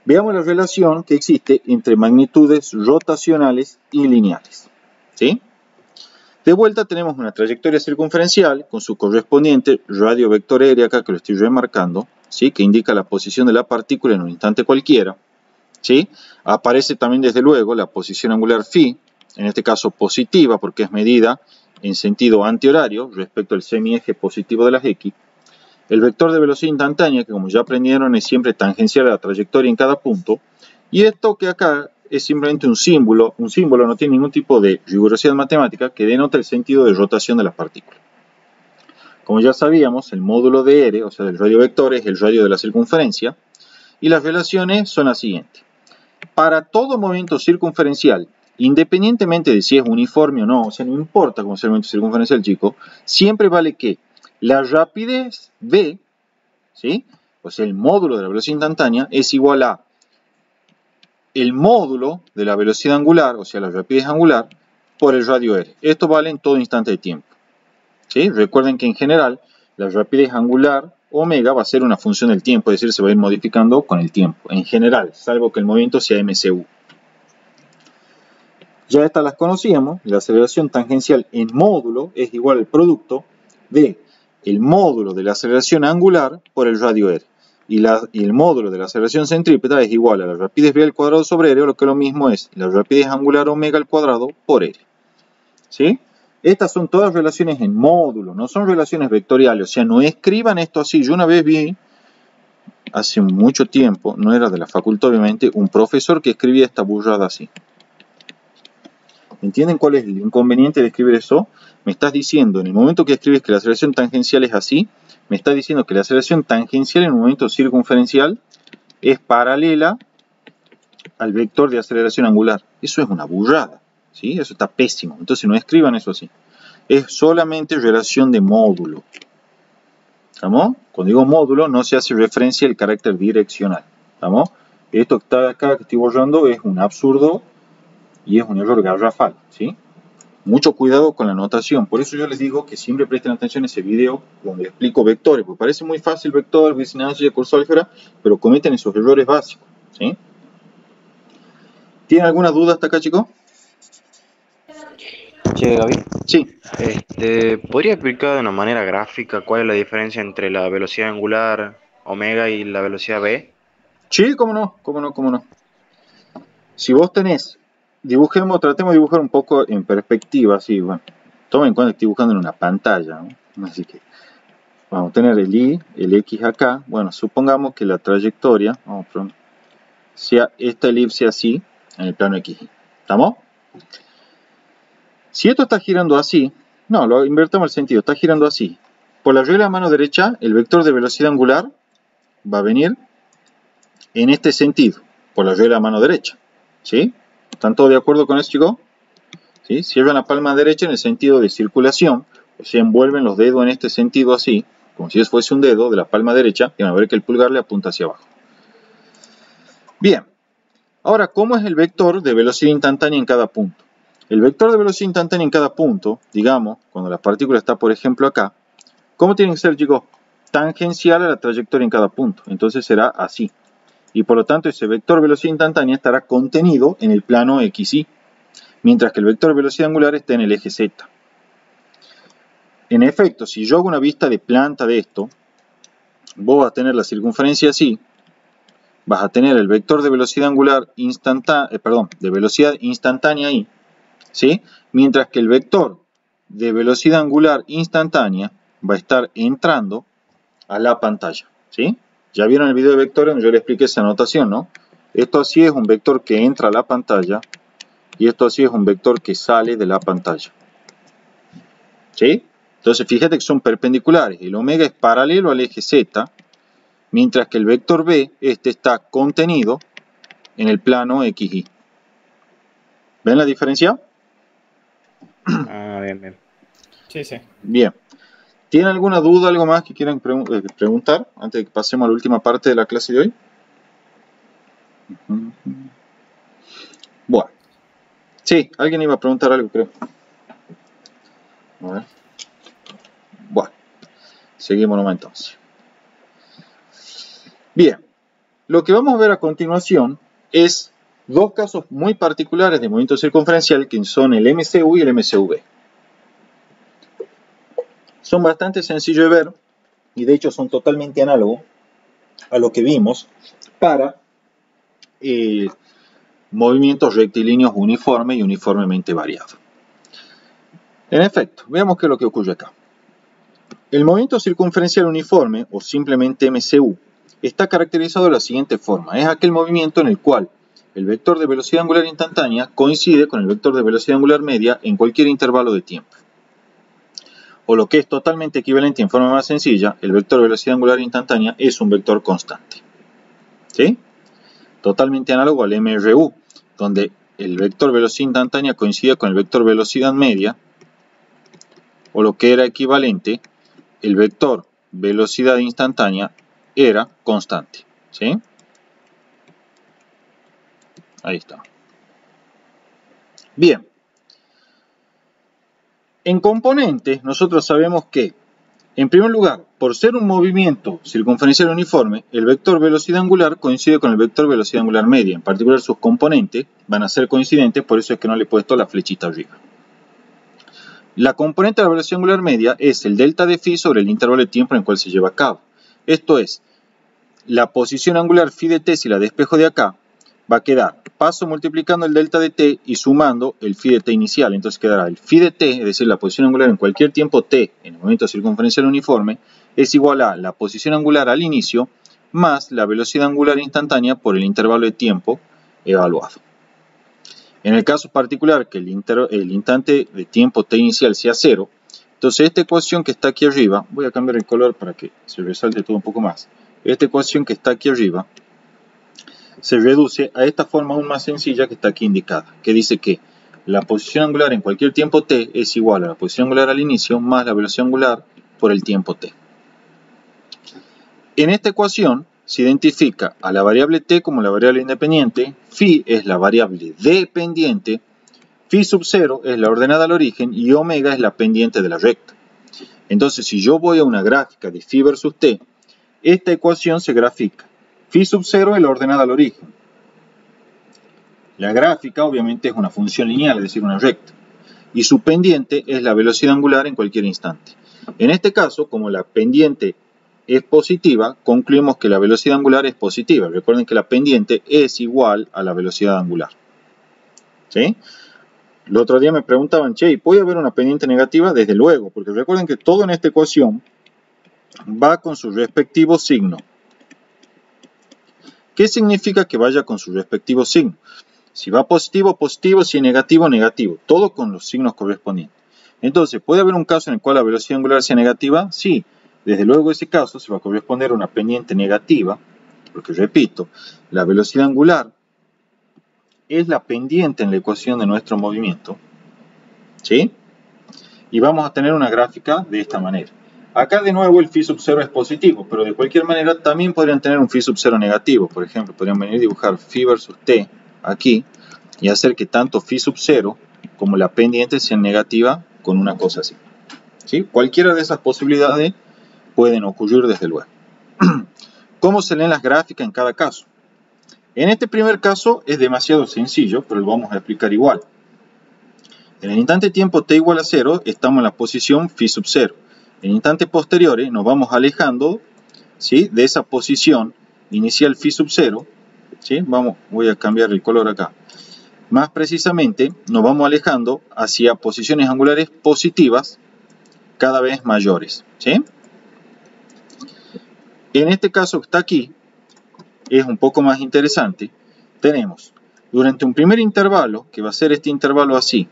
S1: veamos la relación que existe entre magnitudes rotacionales y lineales. ¿Sí? De vuelta tenemos una trayectoria circunferencial con su correspondiente radio vector aérea, acá que lo estoy remarcando, ¿sí?, que indica la posición de la partícula en un instante cualquiera. ¿Sí? Aparece también desde luego la posición angular phi, en este caso positiva porque es medida en sentido antihorario respecto al semieje positivo de las X. El vector de velocidad instantánea, que como ya aprendieron es siempre tangencial a la trayectoria en cada punto. Y esto que acá es simplemente un símbolo no tiene ningún tipo de rigurosidad matemática que denota el sentido de rotación de las partículas. Como ya sabíamos, el módulo de R, o sea del radio vector, es el radio de la circunferencia. Y las relaciones son las siguientes. Para todo movimiento circunferencial, independientemente de si es uniforme o no, o sea, no importa cómo sea el movimiento circunferencial, chico, siempre vale que la rapidez v, ¿sí?, o sea, el módulo de la velocidad instantánea, es igual a el módulo de la velocidad angular, o sea, la rapidez angular, por el radio r. Esto vale en todo instante de tiempo. ¿Sí? Recuerden que en general, la rapidez angular omega va a ser una función del tiempo, es decir, se va a ir modificando con el tiempo, en general, salvo que el movimiento sea MCU. Ya estas las conocíamos, la aceleración tangencial en módulo es igual al producto de el módulo de la aceleración angular por el radio r. Y el módulo de la aceleración centrípeta es igual a la rapidez v al cuadrado sobre r, o lo que lo mismo es la rapidez angular omega al cuadrado por r. ¿Sí? Estas son todas relaciones en módulo, no son relaciones vectoriales. O sea, no escriban esto así. Yo una vez vi, hace mucho tiempo, no era de la facultad obviamente, un profesor que escribía esta burrada así. ¿Entienden cuál es el inconveniente de escribir eso? Me estás diciendo, en el momento que escribes que la aceleración tangencial es así, me estás diciendo que la aceleración tangencial en un momento circunferencial es paralela al vector de aceleración angular. Eso es una burrada, ¿sí? Eso está pésimo. Entonces no escriban eso así. Es solamente relación de módulo. ¿Estamos? Cuando digo módulo no se hace referencia al carácter direccional. ¿Estamos? Esto que está acá que estoy borrando es un absurdo y es un error garrafal, ¿sí? Mucho cuidado con la notación. Por eso yo les digo que siempre presten atención a ese video donde explico vectores, porque parece muy fácil vector, vicinancia, curso álgebra, pero cometen esos errores básicos, ¿sí? ¿Tienen alguna duda hasta acá, chicos?
S3: Che, Gaby,
S1: Sí.
S3: ¿podría explicar de una manera gráfica cuál es la diferencia entre la velocidad angular omega y la velocidad v?
S1: Sí, cómo no, cómo no, cómo no. Si vos tenés, tratemos de dibujar un poco en perspectiva, así, bueno, tomen en cuenta que estoy dibujando en una pantalla, ¿no? Así que vamos a tener el y, el x acá. Bueno, supongamos que la trayectoria, sea esta elipse así, en el plano x. ¿Estamos? Si esto está girando así, no, lo invertamos el sentido, está girando así. Por la regla de mano derecha, el vector de velocidad angular va a venir en este sentido, por la regla de mano derecha. ¿Sí? ¿Están todos de acuerdo con eso, chicos? ¿Sí? Cierran la palma derecha en el sentido de circulación, o sea, envuelven los dedos en este sentido así, como si eso fuese un dedo de la palma derecha, y van a ver que el pulgar le apunta hacia abajo. Bien, ahora, ¿cómo es el vector de velocidad instantánea en cada punto? El vector de velocidad instantánea en cada punto, digamos, cuando la partícula está, por ejemplo, acá, ¿cómo tiene que ser, chicos? Tangencial a la trayectoria en cada punto. Entonces será así. Y por lo tanto, ese vector velocidad instantánea estará contenido en el plano XY, mientras que el vector velocidad angular está en el eje Z. En efecto, si yo hago una vista de planta de esto, vos vas a tener la circunferencia así, vas a tener el vector de velocidad angular de velocidad instantánea ahí, ¿sí? Mientras que el vector de velocidad angular instantánea va a estar entrando a la pantalla, ¿sí? Ya vieron el video de vectores donde yo les expliqué esa notación, ¿no? Esto así es un vector que entra a la pantalla y esto así es un vector que sale de la pantalla, ¿sí? Entonces fíjate que son perpendiculares. El omega es paralelo al eje Z, mientras que el vector B, está contenido en el plano XY. ¿Ven la diferencia?
S3: Ah, bien, bien.
S2: Sí, sí.
S1: Bien. ¿Tienen alguna duda, algo más que quieran preguntar antes de que pasemos a la última parte de la clase de hoy? Bueno. Sí, alguien iba a preguntar algo, creo. A ver. Bueno. Seguimos nomás entonces. Bien. Lo que vamos a ver a continuación es dos casos muy particulares de movimiento circunferencial que son el MCU y el MCV. Son bastante sencillos de ver y de hecho son totalmente análogos a lo que vimos para movimientos rectilíneos uniformes y uniformemente variados. En efecto, veamos qué es lo que ocurre acá. El movimiento circunferencial uniforme, o simplemente MCU, está caracterizado de la siguiente forma. Es aquel movimiento en el cual el vector de velocidad angular instantánea coincide con el vector de velocidad angular media en cualquier intervalo de tiempo. O lo que es totalmente equivalente en forma más sencilla, el vector de velocidad angular instantánea es un vector constante. ¿Sí? Totalmente análogo al MRU, donde el vector velocidad instantánea coincide con el vector velocidad media, o lo que era equivalente, el vector velocidad instantánea era constante. ¿Sí? Ahí está. Bien. En componentes, nosotros sabemos que, en primer lugar, por ser un movimiento circunferencial uniforme, el vector velocidad angular coincide con el vector velocidad angular media. En particular, sus componentes van a ser coincidentes, por eso es que no le he puesto la flechita arriba. La componente de la velocidad angular media es el delta de phi sobre el intervalo de tiempo en el cual se lleva a cabo. Esto es, la posición angular phi de t, si la despejo de acá, va a quedar, paso multiplicando el delta de t y sumando el phi de t inicial. Entonces quedará el phi de t, es decir, la posición angular en cualquier tiempo t en el momento circunferencial uniforme, es igual a la posición angular al inicio más la velocidad angular instantánea por el intervalo de tiempo evaluado. En el caso particular que el instante de tiempo t inicial sea 0, entonces esta ecuación que está aquí arriba, voy a cambiar el color para que se resalte todo un poco más, esta ecuación que está aquí arriba se reduce a esta forma aún más sencilla que está aquí indicada, que dice que la posición angular en cualquier tiempo t es igual a la posición angular al inicio más la velocidad angular por el tiempo t. En esta ecuación se identifica a la variable t como la variable independiente, phi es la variable dependiente, phi sub 0 es la ordenada al origen y omega es la pendiente de la recta. Entonces, si yo voy a una gráfica de phi versus t, esta ecuación se grafica. Phi sub 0 es la ordenada al origen. La gráfica obviamente es una función lineal, es decir, una recta. Y su pendiente es la velocidad angular en cualquier instante. En este caso, como la pendiente es positiva, concluimos que la velocidad angular es positiva. Recuerden que la pendiente es igual a la velocidad angular. ¿Sí? El otro día me preguntaban, che, ¿puede haber una pendiente negativa? Desde luego, porque recuerden que todo en esta ecuación va con su respectivo signo. ¿Qué significa que vaya con su respectivo signo? Si va positivo, positivo, si es negativo, negativo. Todo con los signos correspondientes. Entonces, ¿puede haber un caso en el cual la velocidad angular sea negativa? Sí. Desde luego ese caso se va a corresponder a una pendiente negativa, porque repito, la velocidad angular es la pendiente en la ecuación de nuestro movimiento. ¿Sí? Y vamos a tener una gráfica de esta manera. Acá de nuevo el phi sub 0 es positivo, pero de cualquier manera también podrían tener un phi sub 0 negativo. Por ejemplo, podrían venir a dibujar phi versus t aquí y hacer que tanto phi sub 0 como la pendiente sean negativa con una cosa así. ¿Sí? Cualquiera de esas posibilidades pueden ocurrir desde luego. ¿Cómo se leen las gráficas en cada caso? En este primer caso es demasiado sencillo, pero lo vamos a explicar igual. En el instante de tiempo t igual a 0 estamos en la posición phi sub 0. En instantes posteriores nos vamos alejando, ¿sí?, de esa posición inicial phi sub 0. ¿Sí? Voy a cambiar el color acá. Más precisamente nos vamos alejando hacia posiciones angulares positivas cada vez mayores. ¿Sí? En este caso que está aquí, es un poco más interesante. Tenemos durante un primer intervalo, que va a ser este intervalo así,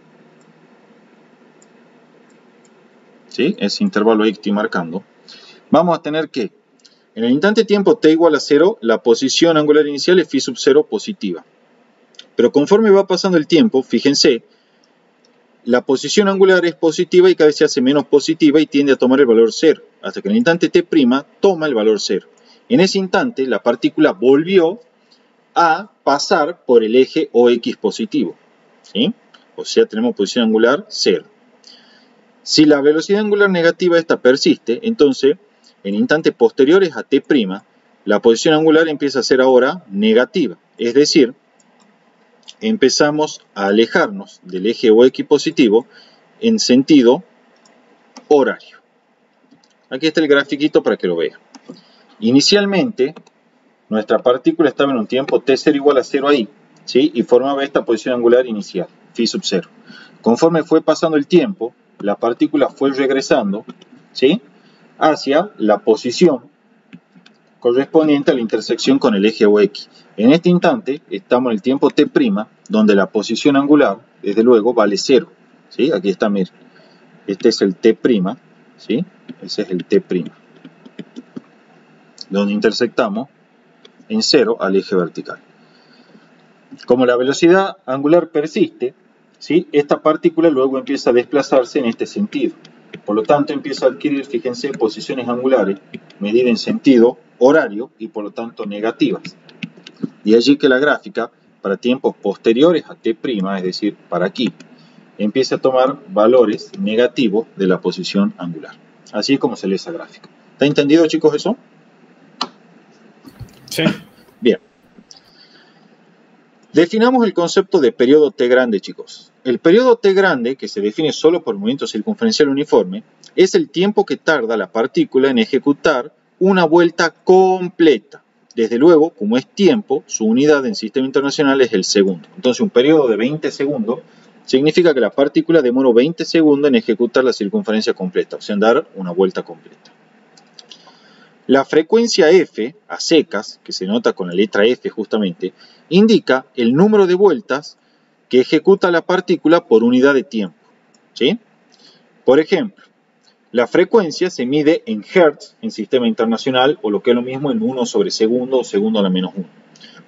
S1: ¿sí?, ese intervalo ahí que estoy marcando, vamos a tener que en el instante de tiempo t igual a 0, la posición angular inicial es phi sub 0 positiva. Pero conforme va pasando el tiempo, fíjense, la posición angular es positiva y cada vez se hace menos positiva y tiende a tomar el valor 0, hasta que en el instante t' toma el valor 0. En ese instante, la partícula volvió a pasar por el eje OX positivo. ¿Sí? O sea, tenemos posición angular 0. Si la velocidad angular negativa esta persiste, entonces, en instantes posteriores a t', la posición angular empieza a ser ahora negativa. Es decir, empezamos a alejarnos del eje OX positivo en sentido horario. Aquí está el grafiquito para que lo vean. Inicialmente, nuestra partícula estaba en un tiempo t0 igual a 0 ahí, ¿sí?, y formaba esta posición angular inicial, phi sub 0. Conforme fue pasando el tiempo, la partícula fue regresando, ¿sí?, hacia la posición correspondiente a la intersección con el eje OX. En este instante estamos en el tiempo t', donde la posición angular, desde luego, vale 0. ¿Sí? Aquí está, miren. Este es el t', ¿sí? Ese es el t', donde intersectamos en 0 al eje vertical. Como la velocidad angular persiste, ¿sí?, esta partícula luego empieza a desplazarse en este sentido. Por lo tanto, empieza a adquirir, fíjense, posiciones angulares medidas en sentido horario y por lo tanto negativas. De allí que la gráfica, para tiempos posteriores a t', es decir, para aquí, empieza a tomar valores negativos de la posición angular. Así es como se lee esa gráfica. ¿Está entendido, chicos, eso?
S2: Sí.
S1: Bien. Definamos el concepto de periodo T grande, chicos. El periodo T grande, que se define solo por movimiento circunferencial uniforme, es el tiempo que tarda la partícula en ejecutar una vuelta completa. Desde luego, como es tiempo, su unidad en sistema internacional es el segundo. Entonces, un periodo de 20 segundos significa que la partícula demoró 20 segundos en ejecutar la circunferencia completa, o sea, en dar una vuelta completa. La frecuencia F, a secas, que se nota con la letra F justamente, indica el número de vueltas que ejecuta la partícula por unidad de tiempo, ¿sí? Por ejemplo, la frecuencia se mide en Hertz en sistema internacional, o lo que es lo mismo en 1 sobre segundo o segundo a la menos 1.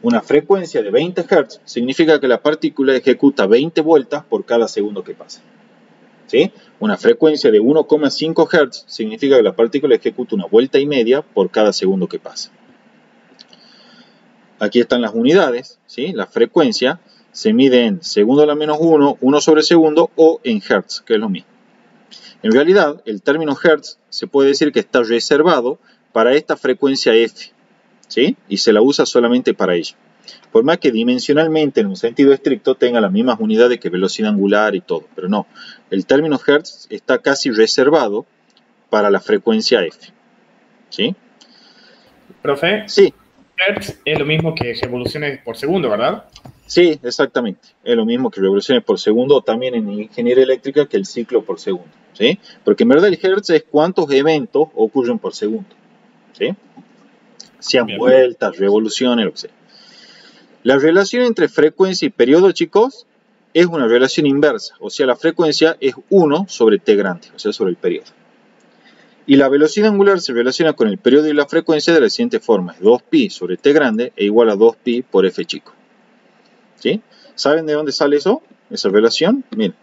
S1: Una frecuencia de 20 Hz significa que la partícula ejecuta 20 vueltas por cada segundo que pasa. ¿Sí? Una frecuencia de 1,5 Hz significa que la partícula ejecuta una vuelta y media por cada segundo que pasa. Aquí están las unidades, ¿sí? La frecuencia se mide en segundo a la menos 1, 1 sobre segundo o en Hz, que es lo mismo. En realidad, el término Hz se puede decir que está reservado para esta frecuencia F, ¿sí? Y se la usa solamente para ella. Por más que dimensionalmente, en un sentido estricto, tenga las mismas unidades que velocidad angular y todo, pero no. El término Hertz está casi reservado para la frecuencia F, ¿sí?
S2: Profe,
S1: sí.
S2: Hertz es lo mismo que revoluciones por segundo, ¿verdad?
S1: Sí, exactamente. Es lo mismo que revoluciones por segundo, o también en ingeniería eléctrica que el ciclo por segundo, ¿sí? Porque en verdad el Hertz es cuántos eventos ocurren por segundo, ¿sí? Sean
S2: Bien.
S1: vueltas, revoluciones, lo que sea. La relación entre frecuencia y periodo, chicos, es una relación inversa. O sea, la frecuencia es 1 sobre t grande, o sea, sobre el periodo. Y la velocidad angular se relaciona con el periodo y la frecuencia de la siguiente forma. Es 2pi sobre t grande e igual a 2pi por f chico. ¿Sí? ¿Saben de dónde sale eso? Esa relación. Miren,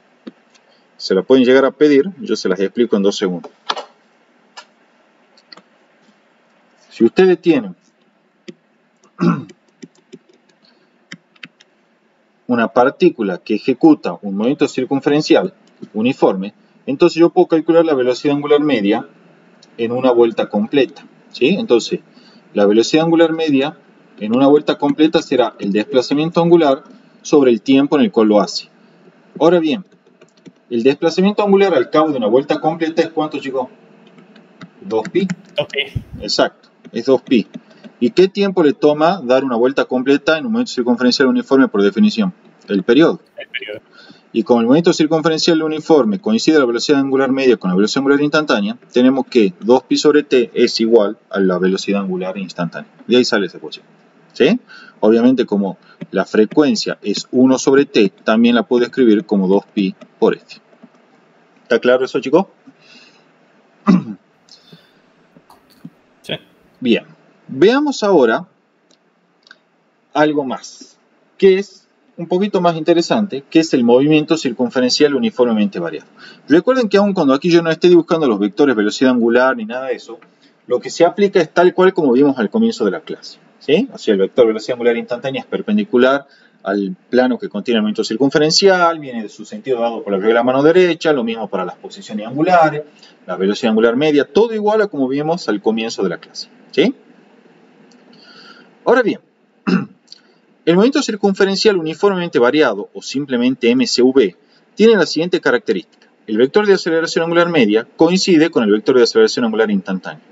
S1: se la pueden llegar a pedir. Yo se las explico en 2 segundos. Si ustedes tienen una partícula que ejecuta un movimiento circunferencial uniforme, entonces yo puedo calcular la velocidad angular media en una vuelta completa, ¿sí? Entonces, la velocidad angular media en una vuelta completa será el desplazamiento angular sobre el tiempo en el cual lo hace. Ahora bien, el desplazamiento angular al cabo de una vuelta completa es ¿cuánto, chicos? 2pi.
S2: Ok.
S1: Exacto, es 2pi. ¿Y qué tiempo le toma dar una vuelta completa en un movimiento circunferencial uniforme por definición? El periodo.
S2: El periodo.
S1: Y como el movimiento circunferencial uniforme coincide la velocidad angular media con la velocidad angular instantánea, tenemos que 2pi sobre t es igual a la velocidad angular instantánea. De ahí sale esa ecuación, ¿sí? Obviamente, como la frecuencia es 1 sobre t, también la puedo escribir como 2pi por f. ¿Está claro eso, chicos?
S2: Sí.
S1: Bien. Veamos ahora algo más, que es un poquito más interesante, que es el movimiento circunferencial uniformemente variado. Recuerden que aun cuando aquí yo no esté dibujando los vectores velocidad angular ni nada de eso, lo que se aplica es tal cual como vimos al comienzo de la clase, ¿sí? O sea, el vector velocidad angular instantánea es perpendicular al plano que contiene el movimiento circunferencial, viene de su sentido dado por la regla de la mano derecha, lo mismo para las posiciones angulares, la velocidad angular media, todo igual a como vimos al comienzo de la clase, ¿sí? Ahora bien, el movimiento circunferencial uniformemente variado, o simplemente MCV, tiene la siguiente característica. El vector de aceleración angular media coincide con el vector de aceleración angular instantánea.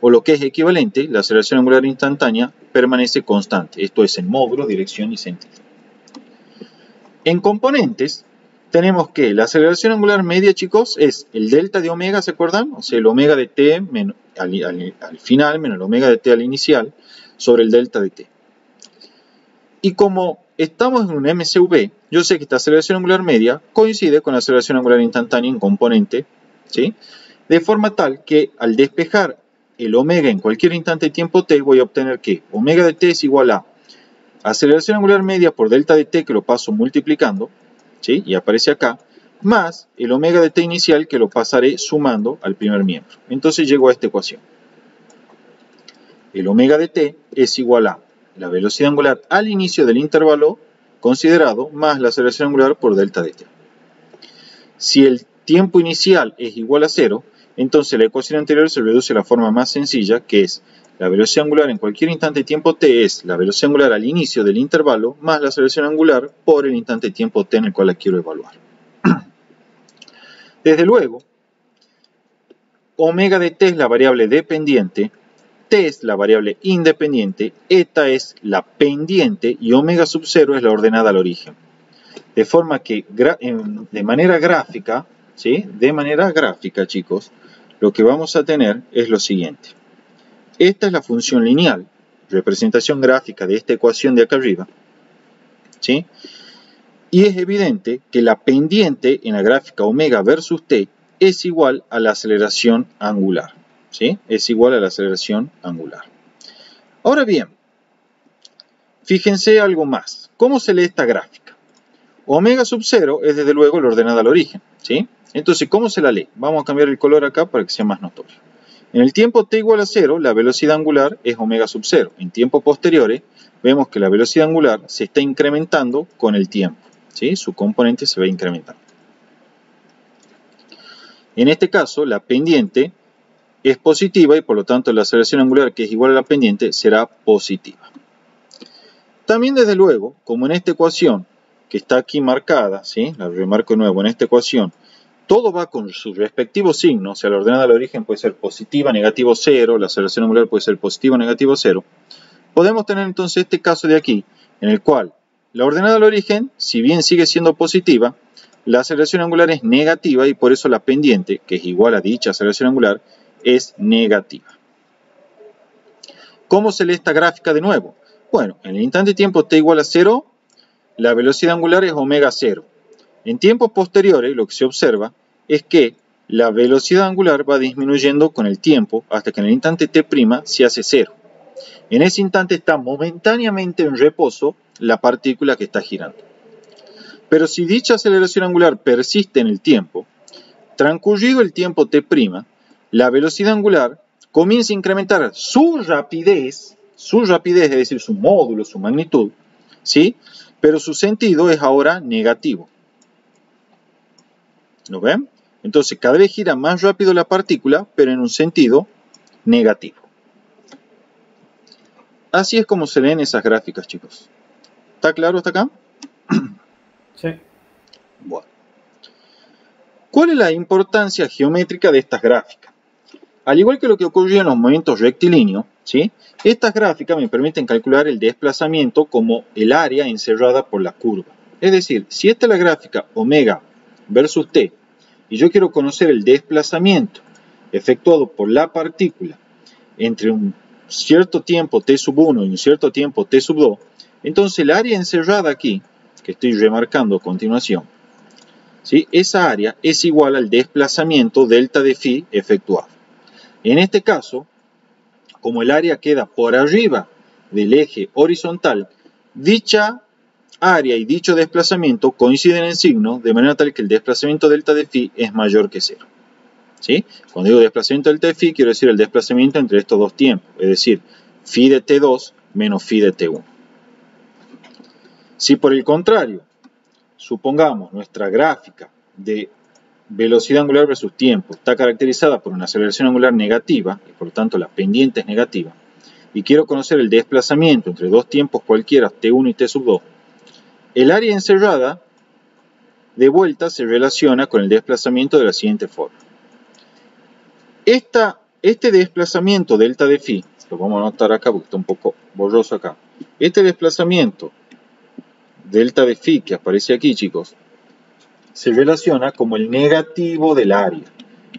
S1: O lo que es equivalente, la aceleración angular instantánea permanece constante. Esto es en módulo, dirección y sentido. En componentes, tenemos que la aceleración angular media, chicos, es el delta de omega, ¿se acuerdan? O sea, el omega de t al final menos el omega de t al inicial sobre el delta de t. Y como estamos en un MCV, yo sé que esta aceleración angular media coincide con la aceleración angular instantánea en componente, ¿sí? De forma tal que al despejar el omega en cualquier instante de tiempo t, voy a obtener que omega de t es igual a aceleración angular media por delta de t, que lo paso multiplicando, ¿sí? Y aparece acá, más el omega de t inicial, que lo pasaré sumando al primer miembro. Entonces llego a esta ecuación. El omega de t es igual a la velocidad angular al inicio del intervalo considerado más la aceleración angular por delta de t. Si el tiempo inicial es igual a 0, entonces la ecuación anterior se reduce a la forma más sencilla, que es La velocidad angular en cualquier instante de tiempo t es la velocidad angular al inicio del intervalo más la aceleración angular por el instante de tiempo t en el cual la quiero evaluar. Desde luego, omega de t es la variable dependiente, t es la variable independiente, eta es la pendiente y omega sub 0 es la ordenada al origen. De forma que de manera gráfica, ¿sí? De manera gráfica, chicos, lo que vamos a tener es lo siguiente. Esta es la función lineal, representación gráfica de esta ecuación de acá arriba, ¿sí? Y es evidente que la pendiente en la gráfica omega versus t es igual a la aceleración angular, ¿sí? Es igual a la aceleración angular. Ahora bien, fíjense algo más. ¿Cómo se lee esta gráfica? Omega sub 0 es desde luego la ordenada al origen, ¿sí? Entonces, ¿cómo se la lee? Vamos a cambiar el color acá para que sea más notorio. En el tiempo t igual a 0, la velocidad angular es omega sub 0. En tiempos posteriores, vemos que la velocidad angular se está incrementando con el tiempo, ¿sí? Su componente se va incrementando. En este caso, la pendiente es positiva y por lo tanto la aceleración angular, que es igual a la pendiente, será positiva. También, desde luego, como en esta ecuación que está aquí marcada, ¿sí? La remarco de nuevo, en esta ecuación, todo va con su respectivo signo, o sea, la ordenada al origen puede ser positiva, negativo 0, la aceleración angular puede ser positiva, negativo 0. Podemos tener entonces este caso de aquí, en el cual la ordenada al origen, si bien sigue siendo positiva, la aceleración angular es negativa y por eso la pendiente, que es igual a dicha aceleración angular, es negativa. ¿Cómo se lee esta gráfica de nuevo? Bueno, en el instante de tiempo t igual a 0, la velocidad angular es omega 0. En tiempos posteriores, lo que se observa es que la velocidad angular va disminuyendo con el tiempo hasta que en el instante t' se hace 0. En ese instante está momentáneamente en reposo la partícula que está girando. Pero si dicha aceleración angular persiste en el tiempo, transcurrido el tiempo t', la velocidad angular comienza a incrementar su rapidez, es decir, su módulo, su magnitud, ¿sí? Pero su sentido es ahora negativo. ¿Lo ven? Entonces cada vez gira más rápido la partícula, pero en un sentido negativo. Así es como se leen esas gráficas, chicos. ¿Está claro hasta acá?
S2: Sí.
S1: Bueno. ¿Cuál es la importancia geométrica de estas gráficas? Al igual que lo que ocurrió en los movimientos rectilíneos, ¿sí? Estas gráficas me permiten calcular el desplazamiento como el área encerrada por la curva. Es decir, si esta es la gráfica omega versus t, y yo quiero conocer el desplazamiento efectuado por la partícula entre un cierto tiempo t sub 1 y un cierto tiempo t sub 2, entonces el área encerrada aquí, que estoy remarcando a continuación, ¿sí? Esa área es igual al desplazamiento delta de phi efectuado. En este caso, como el área queda por arriba del eje horizontal, dicha área y dicho desplazamiento coinciden en signo, de manera tal que el desplazamiento delta de phi es mayor que 0. ¿Sí? Cuando digo desplazamiento delta de phi, quiero decir el desplazamiento entre estos dos tiempos, es decir, phi de t2 menos phi de t1. Si por el contrario, supongamos nuestra gráfica de velocidad angular versus tiempo está caracterizada por una aceleración angular negativa, y por lo tanto la pendiente es negativa, y quiero conocer el desplazamiento entre dos tiempos cualquiera, t1 y t sub 2, el área encerrada de vuelta se relaciona con el desplazamiento de la siguiente forma. Este desplazamiento delta de phi, lo vamos a anotar acá porque está un poco borroso acá, este desplazamiento delta de phi que aparece aquí, chicos, se relaciona como el negativo del área.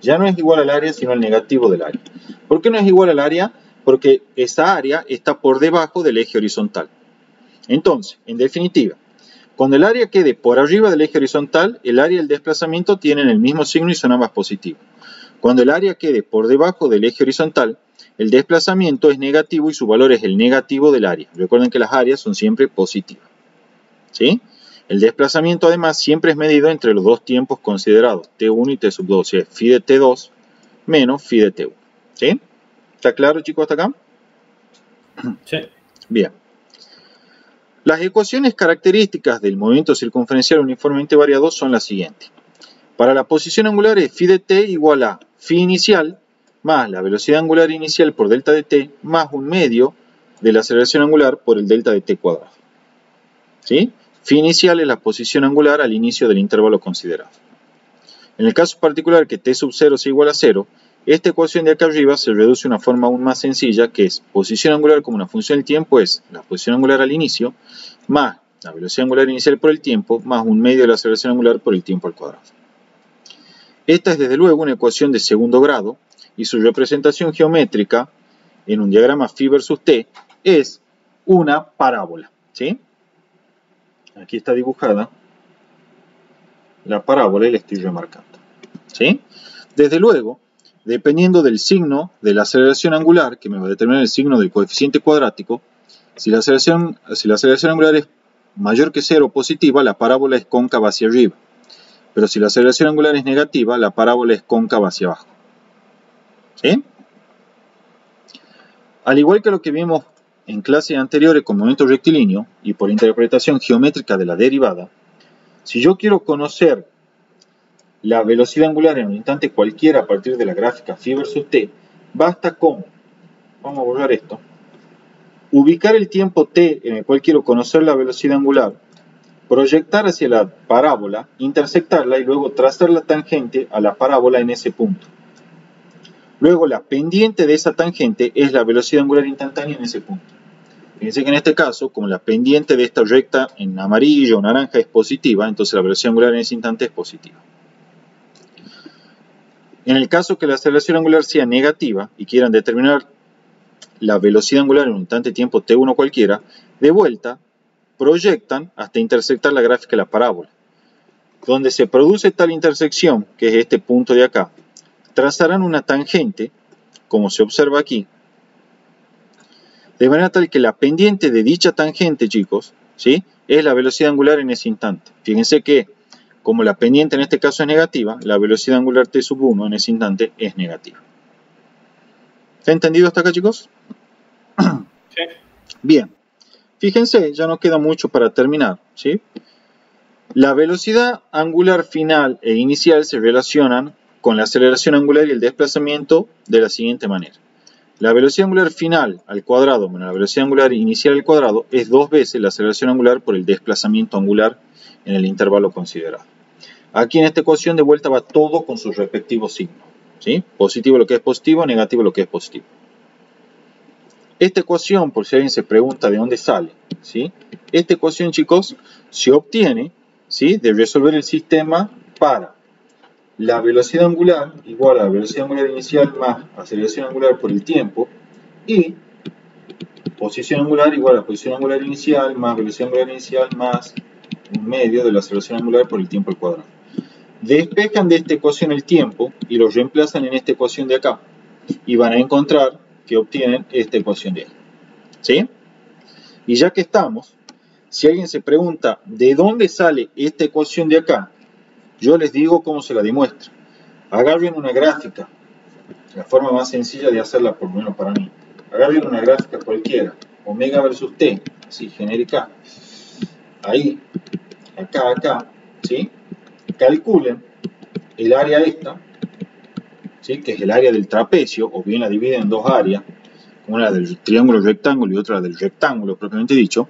S1: Ya no es igual al área, sino al negativo del área. ¿Por qué no es igual al área? Porque esa área está por debajo del eje horizontal. Entonces, en definitiva, cuando el área quede por arriba del eje horizontal, el área y el desplazamiento tienen el mismo signo y son ambas positivas. Cuando el área quede por debajo del eje horizontal, el desplazamiento es negativo y su valor es el negativo del área. Recuerden que las áreas son siempre positivas. ¿Sí? El desplazamiento además siempre es medido entre los dos tiempos considerados, t1 y t sub 2, o sea, phi de t2 menos phi de t1. ¿Sí? ¿Está claro, chicos, hasta acá?
S2: Sí.
S1: Bien. Las ecuaciones características del movimiento circunferencial uniformemente variado son las siguientes. Para la posición angular es phi de t igual a phi inicial más la velocidad angular inicial por delta de t más 1/2 de la aceleración angular por el delta de t cuadrado. ¿Sí? Phi inicial es la posición angular al inicio del intervalo considerado. En el caso particular que t sub 0 sea igual a 0, esta ecuación de acá arriba se reduce a una forma aún más sencilla, que es posición angular como una función del tiempo es la posición angular al inicio más la velocidad angular inicial por el tiempo más 1/2 de la aceleración angular por el tiempo al cuadrado. Esta es desde luego una ecuación de segundo grado y su representación geométrica en un diagrama phi versus t es una parábola. ¿Sí? Aquí está dibujada la parábola y la estoy remarcando. ¿Sí? Desde luego, dependiendo del signo de la aceleración angular, que me va a determinar el signo del coeficiente cuadrático, si la aceleración angular es mayor que 0 positiva, la parábola es cóncava hacia arriba. Pero si la aceleración angular es negativa, la parábola es cóncava hacia abajo. ¿Sí? Al igual que lo que vimos en clases anteriores con movimiento rectilíneo y por interpretación geométrica de la derivada, si yo quiero conocer la velocidad angular en un instante cualquiera a partir de la gráfica phi versus t, basta con, vamos a borrar esto, ubicar el tiempo t en el cual quiero conocer la velocidad angular, proyectar hacia la parábola, intersectarla y luego trazar la tangente a la parábola en ese punto. Luego la pendiente de esa tangente es la velocidad angular instantánea en ese punto. Fíjense que en este caso, como la pendiente de esta recta en amarillo o naranja es positiva, entonces la velocidad angular en ese instante es positiva. En el caso que la aceleración angular sea negativa y quieran determinar la velocidad angular en un instante de tiempo t1 cualquiera, de vuelta proyectan hasta intersectar la gráfica de la parábola. Donde se produce tal intersección, que es este punto de acá, trazarán una tangente, como se observa aquí, de manera tal que la pendiente de dicha tangente, chicos, ¿sí?, es la velocidad angular en ese instante. Fíjense que, como la pendiente en este caso es negativa, la velocidad angular t sub 1 en ese instante es negativa. ¿Está entendido hasta acá, chicos?
S2: Sí.
S1: Bien. Fíjense, ya no queda mucho para terminar, ¿sí? La velocidad angular final e inicial se relacionan con la aceleración angular y el desplazamiento de la siguiente manera. La velocidad angular final al cuadrado menos la velocidad angular inicial al cuadrado es 2 veces la aceleración angular por el desplazamiento angular en el intervalo considerado. Aquí en esta ecuación de vuelta va todo con sus respectivos signos, ¿sí? Positivo lo que es positivo, negativo lo que es positivo. Esta ecuación, por si alguien se pregunta de dónde sale, ¿sí?, esta ecuación, chicos, se obtiene, ¿sí?, de resolver el sistema para la velocidad angular igual a la velocidad angular inicial más aceleración angular por el tiempo y posición angular igual a posición angular inicial más velocidad angular inicial más 1/2 de la aceleración angular por el tiempo al cuadrado. Despejan de esta ecuación el tiempo y lo reemplazan en esta ecuación de acá y van a encontrar que obtienen esta ecuación de ahí. ¿Sí? Y ya que estamos, si alguien se pregunta de dónde sale esta ecuación de acá, yo les digo cómo se la demuestra. Agarren una gráfica, la forma más sencilla de hacerla, por lo menos para mí. Agarren una gráfica cualquiera, omega versus t, así, genérica. Ahí, acá, ¿sí? Calculen el área esta, ¿sí?, que es el área del trapecio, o bien la dividen en dos áreas, una del triángulo rectángulo y otra del rectángulo propiamente dicho,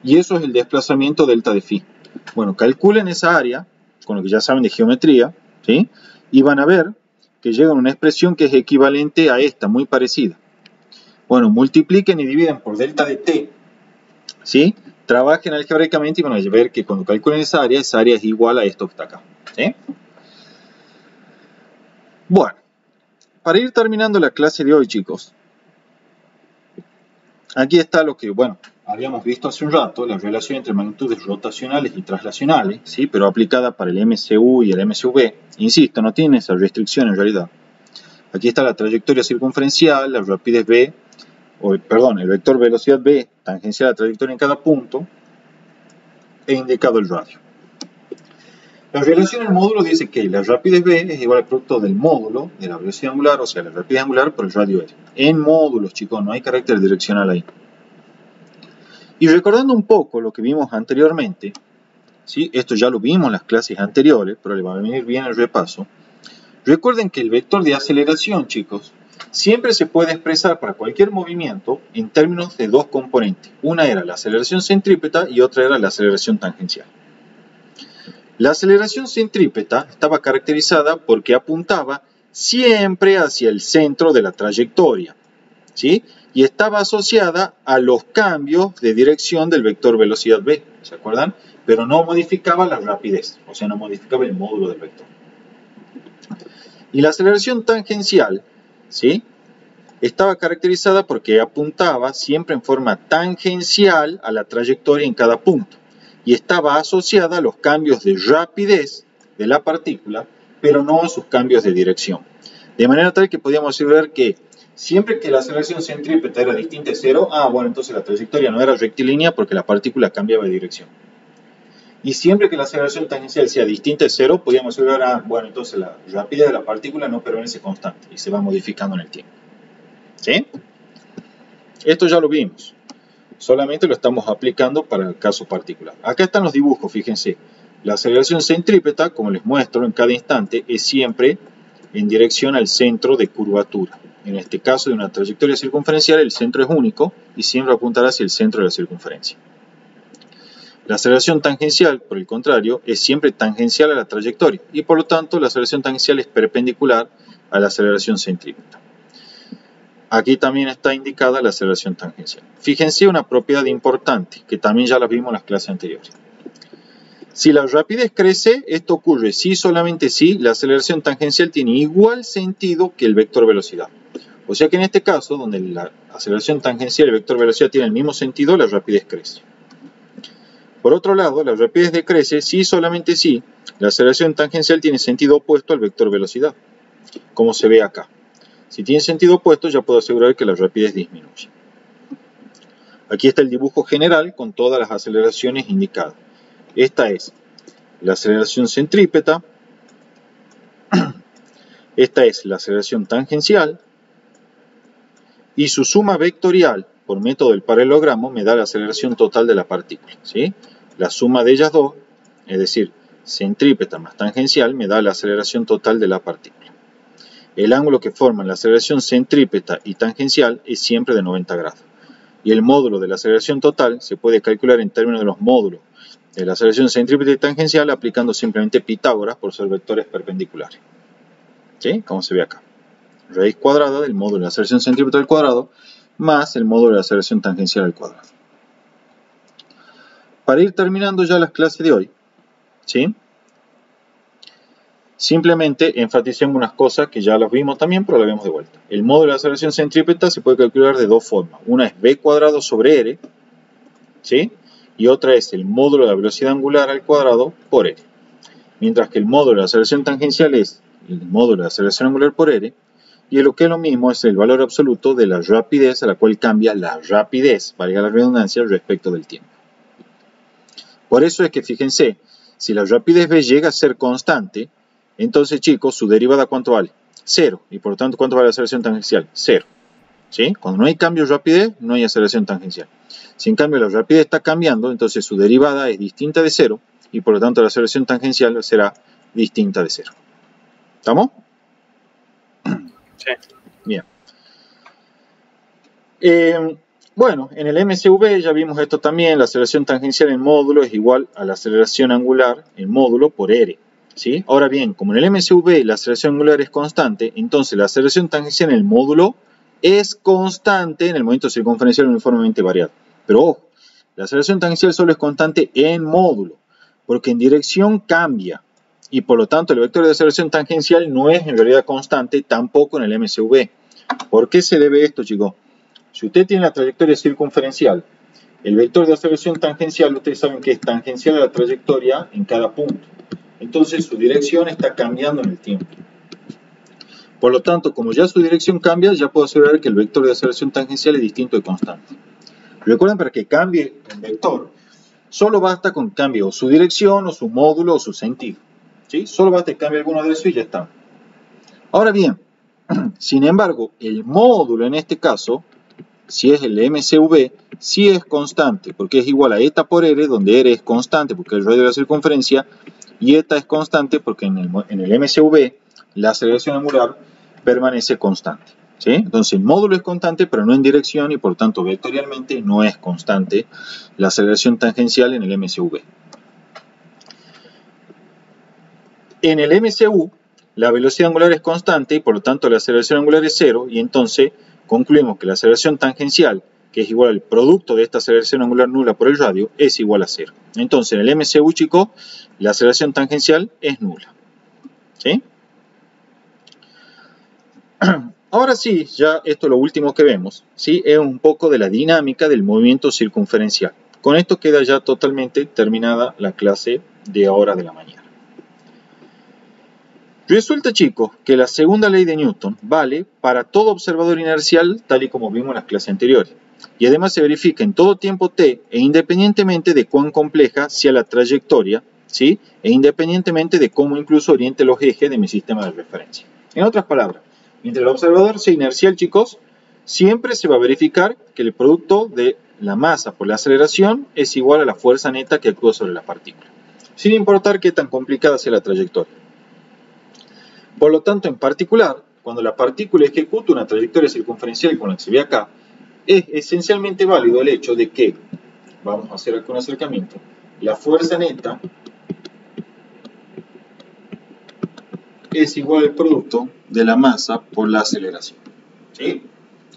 S1: y eso es el desplazamiento delta de phi. Bueno, calculen esa área, con lo que ya saben de geometría, ¿sí?, y van a ver que llegan a una expresión que es equivalente a esta, muy parecida. Bueno, multipliquen y dividen por delta de t, ¿sí?, trabajen algebraicamente y van a ver que cuando calculen esa área es igual a esto que está acá, ¿sí? Bueno, para ir terminando la clase de hoy, chicos, aquí está lo que, bueno, habíamos visto hace un rato, la relación entre magnitudes rotacionales y traslacionales, ¿sí?, pero aplicada para el MCU y el MCV. Insisto, no tiene esa restricción en realidad. Aquí está la trayectoria circunferencial, la rapidez B, el vector velocidad B tangencial a la trayectoria en cada punto, e indicado el radio. La relación en módulo dice que la rapidez B es igual al producto del módulo de la velocidad angular, o sea, la rapidez angular por el radio R. En módulos, chicos, no hay carácter direccional ahí. Y recordando un poco lo que vimos anteriormente, ¿sí?, esto ya lo vimos en las clases anteriores, pero le va a venir bien el repaso. Recuerden que el vector de aceleración, chicos, siempre se puede expresar para cualquier movimiento en términos de dos componentes. Una era la aceleración centrípeta y otra era la aceleración tangencial. La aceleración centrípeta estaba caracterizada porque apuntaba siempre hacia el centro de la trayectoria, ¿sí? Y estaba asociada a los cambios de dirección del vector velocidad v, ¿se acuerdan? Pero no modificaba la rapidez, o sea, no modificaba el módulo del vector. Y la aceleración tangencial, ¿sí?, estaba caracterizada porque apuntaba siempre en forma tangencial a la trayectoria en cada punto y estaba asociada a los cambios de rapidez de la partícula, pero no a sus cambios de dirección. De manera tal que podíamos ver que siempre que la aceleración centrípeta era distinta de cero, bueno, entonces la trayectoria no era rectilínea porque la partícula cambiaba de dirección. Y siempre que la aceleración tangencial sea distinta de cero, podíamos ver, bueno, entonces la rapidez de la partícula no permanece constante y se va modificando en el tiempo. ¿Sí? Esto ya lo vimos. Solamente lo estamos aplicando para el caso particular. Acá están los dibujos, fíjense. La aceleración centrípeta, como les muestro en cada instante, es siempre en dirección al centro de curvatura. En este caso de una trayectoria circunferencial, el centro es único y siempre apuntará hacia el centro de la circunferencia. La aceleración tangencial, por el contrario, es siempre tangencial a la trayectoria y por lo tanto la aceleración tangencial es perpendicular a la aceleración centrípeta. Aquí también está indicada la aceleración tangencial. Fíjense una propiedad importante, que también ya la vimos en las clases anteriores. Si la rapidez crece, esto ocurre si solamente si la aceleración tangencial tiene igual sentido que el vector velocidad. O sea que en este caso, donde la aceleración tangencial y el vector velocidad tienen el mismo sentido, la rapidez crece. Por otro lado, la rapidez decrece si solamente si la aceleración tangencial tiene sentido opuesto al vector velocidad, como se ve acá. Si tiene sentido opuesto, ya puedo asegurar que la rapidez disminuye. Aquí está el dibujo general con todas las aceleraciones indicadas. Esta es la aceleración centrípeta, esta es la aceleración tangencial, y su suma vectorial por método del paralelogramo me da la aceleración total de la partícula, ¿sí? La suma de ellas dos, es decir, centrípeta más tangencial, me da la aceleración total de la partícula. El ángulo que forman la aceleración centrípeta y tangencial es siempre de 90 grados. Y el módulo de la aceleración total se puede calcular en términos de los módulos de la aceleración centrípeta y tangencial aplicando simplemente Pitágoras por ser vectores perpendiculares. ¿Sí? Como se ve acá. Raíz cuadrada del módulo de la aceleración centrípeta al cuadrado más el módulo de la aceleración tangencial al cuadrado. Para ir terminando ya las clases de hoy, ¿sí?, simplemente enfaticemos unas cosas que ya las vimos también, pero las vemos de vuelta. El módulo de la aceleración centrípeta se puede calcular de dos formas. Una es v cuadrado sobre r, ¿sí?, y otra es el módulo de la velocidad angular al cuadrado por r. Mientras que el módulo de la aceleración tangencial es el módulo de la aceleración angular por r, y lo que es lo mismo es el valor absoluto de la rapidez a la cual cambia la rapidez, valga la redundancia, respecto del tiempo. Por eso es que fíjense, si la rapidez v llega a ser constante, entonces, chicos, su derivada, ¿cuánto vale? 0. Y por lo tanto, ¿cuánto vale la aceleración tangencial? 0. ¿Sí? Cuando no hay cambio de rapidez, no hay aceleración tangencial. Si en cambio la rapidez está cambiando, entonces su derivada es distinta de 0 y por lo tanto la aceleración tangencial será distinta de 0. ¿Estamos?
S3: Sí.
S1: Bien. Bueno, en el MCV ya vimos esto también. La aceleración tangencial en módulo es igual a la aceleración angular en módulo por r. ¿Sí? Ahora bien, como en el MCV la aceleración angular es constante, entonces la aceleración tangencial en el módulo es constante en el momento circunferencial uniformemente variado. Pero ojo, la aceleración tangencial solo es constante en módulo, porque en dirección cambia, y por lo tanto el vector de aceleración tangencial no es en realidad constante tampoco en el MCV. ¿Por qué se debe esto, chicos? Si usted tiene la trayectoria circunferencial, el vector de aceleración tangencial, ustedes saben que es tangencial a la trayectoria en cada punto. Entonces su dirección está cambiando en el tiempo. Por lo tanto, como ya su dirección cambia, ya puedo asegurar que el vector de aceleración tangencial es distinto de constante. Recuerden, para que cambie el vector, solo basta con que cambie o su dirección, o su módulo, o su sentido. ¿Sí? Solo basta que cambie alguno de esos y ya está. Ahora bien, sin embargo, el módulo en este caso, si es el MCV, sí es constante, porque es igual a eta por r, donde r es constante porque es el radio de la circunferencia, y eta es constante porque en el MCV la aceleración angular permanece constante. ¿Sí? Entonces el módulo es constante, pero no en dirección y por tanto vectorialmente no es constante la aceleración tangencial en el MCV. En el MCU, la velocidad angular es constante y por lo tanto la aceleración angular es 0 y entonces concluimos que la aceleración tangencial, que es igual al producto de esta aceleración angular nula por el radio, es igual a 0. Entonces en el MCU, chicos, la aceleración tangencial es nula. ¿Sí? Ahora sí, ya esto es lo último que vemos, ¿sí? Es un poco de la dinámica del movimiento circunferencial. Con esto queda ya totalmente terminada la clase de ahora de la mañana. Resulta, chicos, que la segunda ley de Newton vale para todo observador inercial, tal y como vimos en las clases anteriores. Y además se verifica en todo tiempo t e independientemente de cuán compleja sea la trayectoria, ¿sí? E independientemente de cómo incluso oriente los ejes de mi sistema de referencia. En otras palabras, mientras el observador sea inercial, chicos, siempre se va a verificar que el producto de la masa por la aceleración es igual a la fuerza neta que actúa sobre la partícula, sin importar qué tan complicada sea la trayectoria. Por lo tanto, en particular, cuando la partícula ejecuta una trayectoria circunferencial como la que se ve acá, es esencialmente válido el hecho de que, vamos a hacer aquí un acercamiento, la fuerza neta es igual al producto de la masa por la aceleración, ¿sí?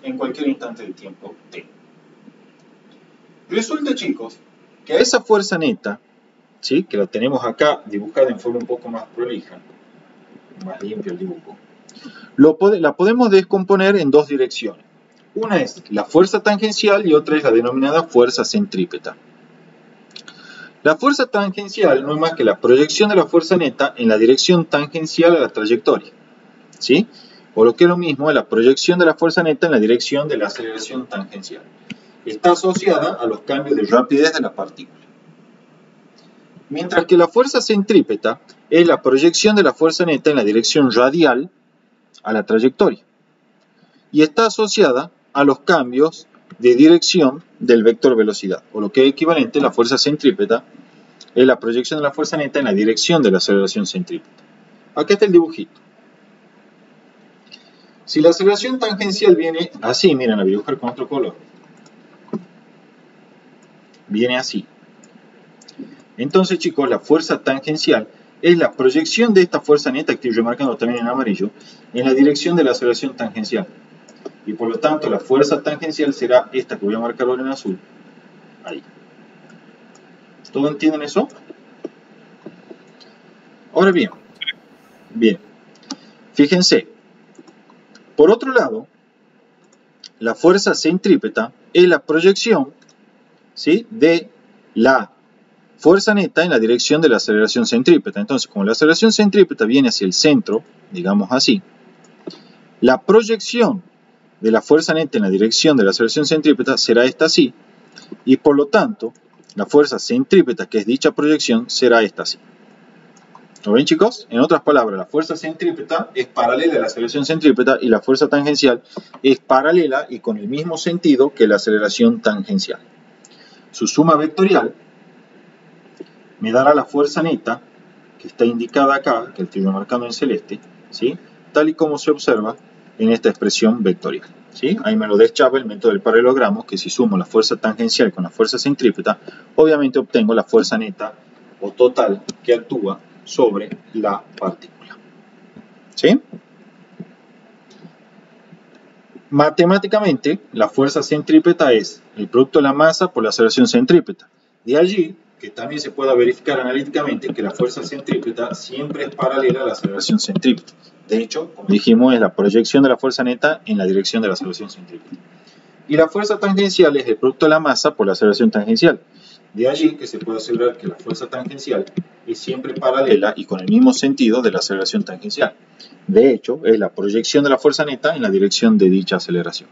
S1: En cualquier instante del tiempo t. Resulta, chicos, que a esa fuerza neta, ¿sí? Que la tenemos acá dibujada en forma un poco más prolija, más limpio el dibujo, la podemos descomponer en dos direcciones. Una es la fuerza tangencial y otra es la denominada fuerza centrípeta. La fuerza tangencial no es más que la proyección de la fuerza neta en la dirección tangencial a la trayectoria, ¿sí? O lo que es lo mismo, la proyección de la fuerza neta en la dirección de la aceleración tangencial. Está asociada a los cambios de rapidez de la partícula. Mientras que la fuerza centrípeta es la proyección de la fuerza neta en la dirección radial a la trayectoria. Y está asociada a los cambios de dirección del vector velocidad, o lo que es equivalente, la fuerza centrípeta es la proyección de la fuerza neta en la dirección de la aceleración centrípeta. Aquí está el dibujito. Si la aceleración tangencial viene así, miren, la voy a dibujar con otro color. Viene así. Entonces, chicos, la fuerza tangencial es la proyección de esta fuerza neta, que estoy remarcando también en amarillo, en la dirección de la aceleración tangencial. Y por lo tanto, la fuerza tangencial será esta que voy a marcar ahora en azul. Ahí. ¿Todos entienden eso? Ahora bien. Fíjense. Por otro lado, la fuerza centrípeta es la proyección, ¿sí?, de la fuerza neta en la dirección de la aceleración centrípeta. Entonces, como la aceleración centrípeta viene hacia el centro, digamos así, la proyección de la fuerza neta en la dirección de la aceleración centrípeta será esta así, y por lo tanto, la fuerza centrípeta, que es dicha proyección, será esta así. ¿Lo ven, chicos? En otras palabras, la fuerza centrípeta es paralela a la aceleración centrípeta y la fuerza tangencial es paralela y con el mismo sentido que la aceleración tangencial. Su suma vectorial me dará la fuerza neta, que está indicada acá, que estoy marcando en celeste, ¿sí?, tal y como se observa en esta expresión vectorial, ¿sí? Ahí me lo deschapa el método del paralelogramo, que si sumo la fuerza tangencial con la fuerza centrípeta, obviamente obtengo la fuerza neta o total que actúa sobre la partícula, ¿sí? Matemáticamente, la fuerza centrípeta es el producto de la masa por la aceleración centrípeta. De allí que también se pueda verificar analíticamente que la fuerza centrípeta siempre es paralela a la aceleración centrípeta. De hecho, como dijimos, es la proyección de la fuerza neta en la dirección de la aceleración centrípeta. Y la fuerza tangencial es el producto de la masa por la aceleración tangencial. De allí que se puede asegurar que la fuerza tangencial es siempre paralela y con el mismo sentido de la aceleración tangencial. De hecho, es la proyección de la fuerza neta en la dirección de dicha aceleración.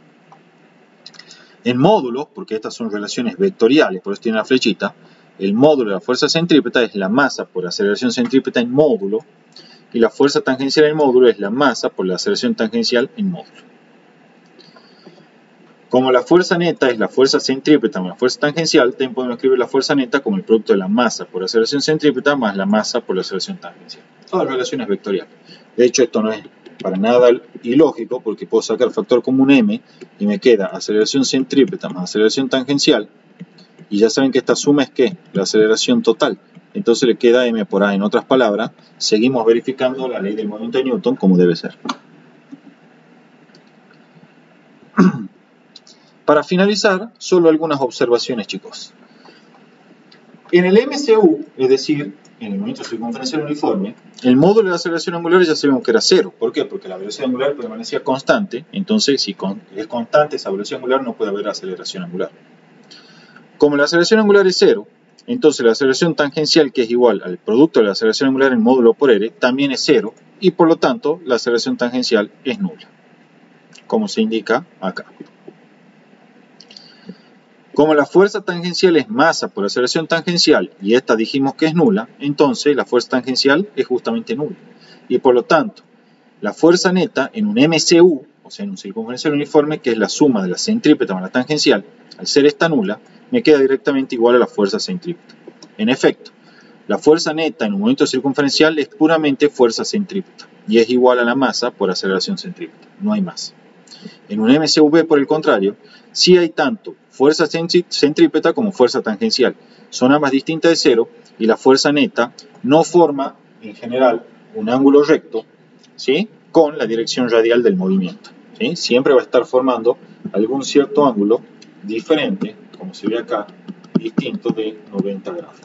S1: En módulos, porque estas son relaciones vectoriales, por eso tiene la flechita, el módulo de la fuerza centrípeta es la masa por la aceleración centrípeta en módulo, y la fuerza tangencial en módulo es la masa por la aceleración tangencial en módulo. Como la fuerza neta es la fuerza centrípeta más la fuerza tangencial, también podemos escribir la fuerza neta como el producto de la masa por la aceleración centrípeta más la masa por la aceleración tangencial. Todas relaciones vectoriales. De hecho, esto no es para nada ilógico, porque puedo sacar factor común m y me queda aceleración centrípeta más aceleración tangencial, y ya saben que esta suma es ¿qué? La aceleración total. Entonces le queda m por a. En otras palabras, seguimos verificando la ley del movimiento de Newton como debe ser. Para finalizar, solo algunas observaciones, chicos. En el MCU, es decir, en el movimiento circunferencial uniforme, el módulo de la aceleración angular ya sabemos que era 0. ¿Por qué? Porque la velocidad angular permanecía constante. Entonces, si es constante esa velocidad angular, no puede haber aceleración angular. Como la aceleración angular es 0, entonces la aceleración tangencial, que es igual al producto de la aceleración angular en módulo por r, también es 0, y por lo tanto la aceleración tangencial es nula, como se indica acá. Como la fuerza tangencial es masa por aceleración tangencial, y esta dijimos que es nula, entonces la fuerza tangencial es justamente nula. Y por lo tanto, la fuerza neta en un MCU, o sea en un circunferencial uniforme, que es la suma de la centrípeta más la tangencial, al ser esta nula, me queda directamente igual a la fuerza centrípeta. En efecto, la fuerza neta en un movimiento circunferencial es puramente fuerza centrípeta, y es igual a la masa por aceleración centrípeta, no hay más. En un MCV, por el contrario, sí hay tanto fuerza centrípeta como fuerza tangencial. Son ambas distintas de 0, y la fuerza neta no forma, en general, un ángulo recto, ¿sí?, con la dirección radial del movimiento, ¿sí? Siempre va a estar formando algún cierto ángulo diferente, como se ve acá, distinto de 90 grados.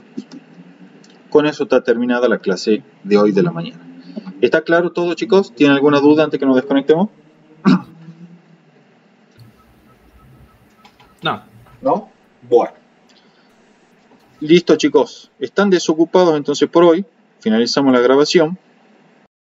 S1: Con eso está terminada la clase de hoy de la mañana. ¿Está claro todo, chicos? ¿Tienen alguna duda antes que nos desconectemos?
S2: No.
S1: ¿No? Bueno. Listo, chicos. ¿Están desocupados entonces por hoy? Finalizamos la grabación.